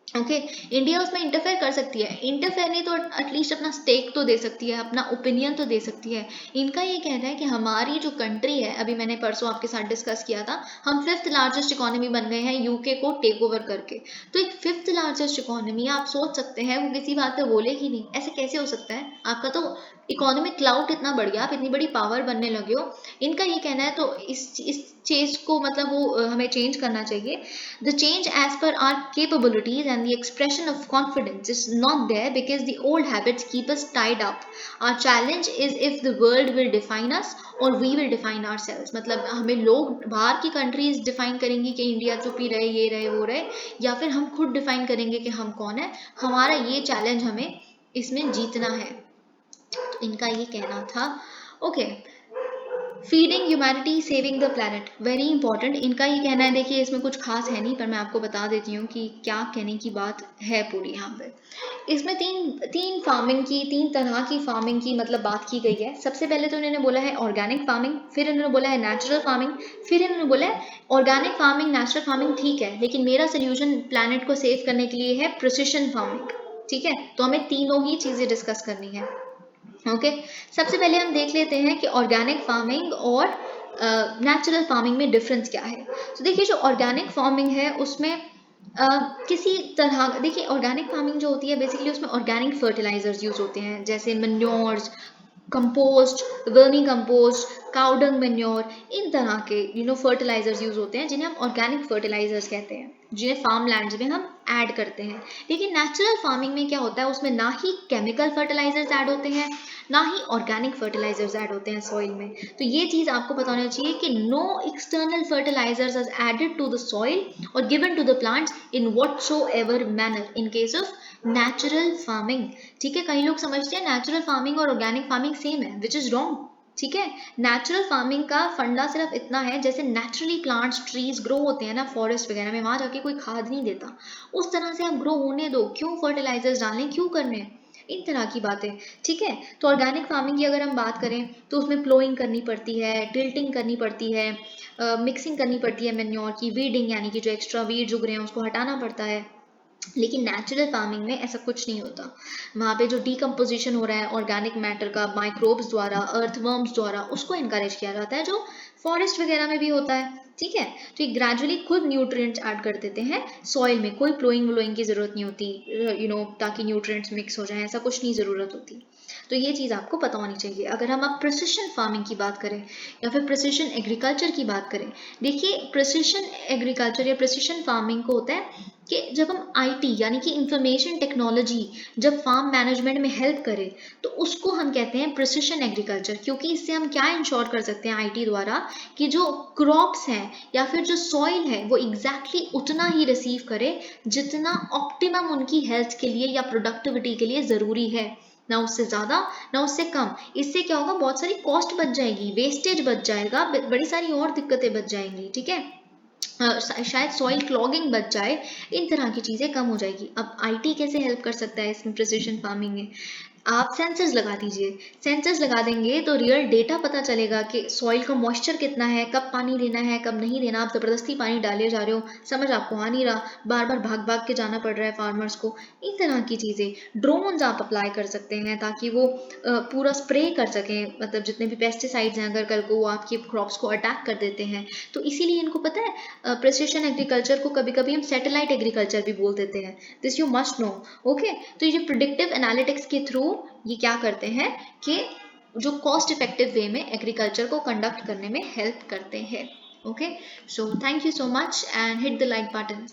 ओके इंडिया उसमें इंटरफेयर कर सकती है, इंटरफेयर नहीं तो एटलीस्ट अपना स्टेक तो दे सकती है, अपना ओपिनियन तो दे सकती है। इनका ये कहना है कि हमारी जो कंट्री है, अभी मैंने परसों आपके साथ डिस्कस किया था, हम 5th लार्जेस्ट इकोनॉमी बन गए हैं यूके को टेक ओवर करके। तो एक 5th लार्जेस्ट इकोनॉमी, आप सोच सकते हैं वो किसी बात पे बोलेगी नहीं, ऐसे कैसे हो सकता है, आपका तो इकोनॉमिक क्लाउड इतना बढ़ गया, आप इतनी बड़ी पावर बनने लगे हो। इनका ये कहना है, तो इस चीज को मतलब वो हमें चेंज करना चाहिए। The change as per our capabilities and the expression of confidence is not there because the old habits keep us tied up. Our challenge is if the world will define us or we will define ourselves. मतलब हमें लोग बाहर की countries define करेंगी कि India चुप ही रहे, ये रहे वो रहे, या फिर हम खुद डिफाइन करेंगे कि हम कौन है। हमारा ये चैलेंज हमें इसमें जीतना है, इनका ये कहना था। Okay, feeding humanity saving the planet, very important, इनका ये कहना है। देखिए इसमें कुछ खास है नहीं, पर मैं आपको बता देती हूँ कि क्या कहने की बात है पूरी यहाँ पे। इसमें तीन फार्मिंग की, 3 तरह की फार्मिंग की मतलब बात की गई है। सबसे पहले तो इन्होंने बोला है ऑर्गेनिक फार्मिंग, फिर इन्होंने बोला है नेचुरल फार्मिंग, फिर इन्होंने बोला है ऑर्गेनिक फार्मिंग, नेचुरल फार्मिंग ठीक है, लेकिन मेरा सोल्यूशन प्लैनेट को सेव करने के लिए है प्रिसिशन फार्मिंग। ठीक है, तो हमें तीनों ही चीजें डिस्कस करनी है। ओके सबसे पहले हम देख लेते हैं कि ऑर्गेनिक फार्मिंग और नेचुरल फार्मिंग में डिफरेंस क्या है। तो देखिए जो ऑर्गेनिक फार्मिंग है उसमें किसी तरह, देखिए ऑर्गेनिक फार्मिंग जो होती है बेसिकली उसमें ऑर्गेनिक फर्टिलाइजर्स यूज होते हैं, जैसे manures, compost, vermi compost, cow dung manure, इन तरह के फर्टिलाइजर्स यूज होते हैं जिन्हें हम ऑर्गेनिक फर्टिलाइजर्स कहते हैं, जिन्हें फार्म लैंड्स में हम ऐड करते हैं। लेकिन नेचुरल फार्मिंग में क्या होता है, उसमें ना ही केमिकल फर्टिलाइजर्स ऐड होते हैं, ना ही ऑर्गेनिक फर्टिलाइजर्स ऐड होते हैं सॉइल में। तो ये चीज़ आपको पता होना चाहिए कि no external fertilizers are added to the soil और given to the plants in whatsoever manner in case of natural farming. ठीक है, कई लोग समझते हैं नेचुरल फार्मिंग और ऑर्गेनिक फार्मिंग सेम है, विच इज रॉन्ग। ठीक है, नेचुरल फार्मिंग का फंडा सिर्फ इतना है, जैसे नेचुरली प्लांट्स ट्रीज ग्रो होते हैं ना फॉरेस्ट वगैरह में, वहां जाके कोई खाद नहीं देता, उस तरह से आप ग्रो होने दो, क्यों फर्टिलाइजर्स डालने, क्यों करने, इन तरह की बातें। ठीक है, तो ऑर्गेनिक फार्मिंग की अगर हम बात करें तो उसमें प्लोइंग करनी पड़ती है, टिल्टिंग करनी पड़ती है, मिक्सिंग करनी पड़ती है मैन्योर की, वीडिंग यानी कि जो एक्स्ट्रा वीड्स उग रहे हैं उसको हटाना पड़ता है। लेकिन नेचुरल फार्मिंग में ऐसा कुछ नहीं होता, वहाँ पे जो डीकम्पोजिशन हो रहा है ऑर्गेनिक मैटर का माइक्रोब्स द्वारा, अर्थवर्म्स द्वारा, उसको इनकरेज किया जाता है, जो फॉरेस्ट वगैरह में भी होता है। ठीक है, तो ये ग्रेजुअली खुद न्यूट्रिएंट्स ऐड कर देते हैं सॉइल में, कोई प्लोइंग व्लोइंग की जरूरत नहीं होती, ताकि न्यूट्रिएंट्स मिक्स हो जाए, ऐसा कुछ नहीं जरूरत होती। तो ये चीज़ आपको पता होनी चाहिए। अगर हम अब प्रिसिशन फार्मिंग की बात करें या फिर प्रिसिशन एग्रीकल्चर की बात करें, देखिए प्रिसिशन एग्रीकल्चर या प्रिसिशन फार्मिंग को होता है कि जब हम आईटी यानी कि इंफॉर्मेशन टेक्नोलॉजी जब फार्म मैनेजमेंट में हेल्प करे, तो उसको हम कहते हैं प्रिसिशन एग्रीकल्चर। क्योंकि इससे हम क्या इंश्योर कर सकते हैं आईटी द्वारा, कि जो क्रॉप्स हैं या फिर जो सॉइल है वो एग्जैक्टली उतना ही रिसीव करे जितना ऑप्टिमम उनकी हेल्थ के लिए या प्रोडक्टिविटी के लिए ज़रूरी है, ना उससे ज़्यादा ना उससे कम। इससे क्या होगा, बहुत सारी कॉस्ट बच जाएगी, वेस्टेज बच जाएगा, बड़ी सारी और दिक्कतें बच जाएंगी। ठीक है, शायद सॉइल क्लॉगिंग बच जाए, इन तरह की चीज़ें कम हो जाएगी। अब आईटी कैसे हेल्प कर सकता है इसमें प्रिसिशन फार्मिंग में, आप सेंसर्स लगा दीजिए, सेंसर्स लगा देंगे तो रियल डेटा पता चलेगा कि सॉइल का मॉइस्चर कितना है, कब पानी देना है कब नहीं देना। आप ज़बरदस्ती पानी डाले जा रहे हो, समझ आपको आ नहीं रहा, बार बार भाग भाग के जाना पड़ रहा है फार्मर्स को, इन तरह की चीज़ें। ड्रोन्स आप अप्लाई कर सकते हैं ताकि वो पूरा स्प्रे कर सकें, मतलब जितने भी पेस्टिसाइड्स हैं अगर कल को वो आपकी क्रॉप्स को अटैक कर देते हैं, तो इसीलिए इनको पता है प्रिसिशन एग्रीकल्चर को कभी कभी हम सैटेलाइट एग्रीकल्चर भी बोल देते हैं, this you must know. Okay, तो ये प्रिडिक्टिव एनालिटिक्स के थ्रू ये क्या करते हैं कि जो कॉस्ट इफेक्टिव वे में एग्रीकल्चर को कंडक्ट करने में हेल्प करते हैं। Okay, so thank you so much and hit the like button.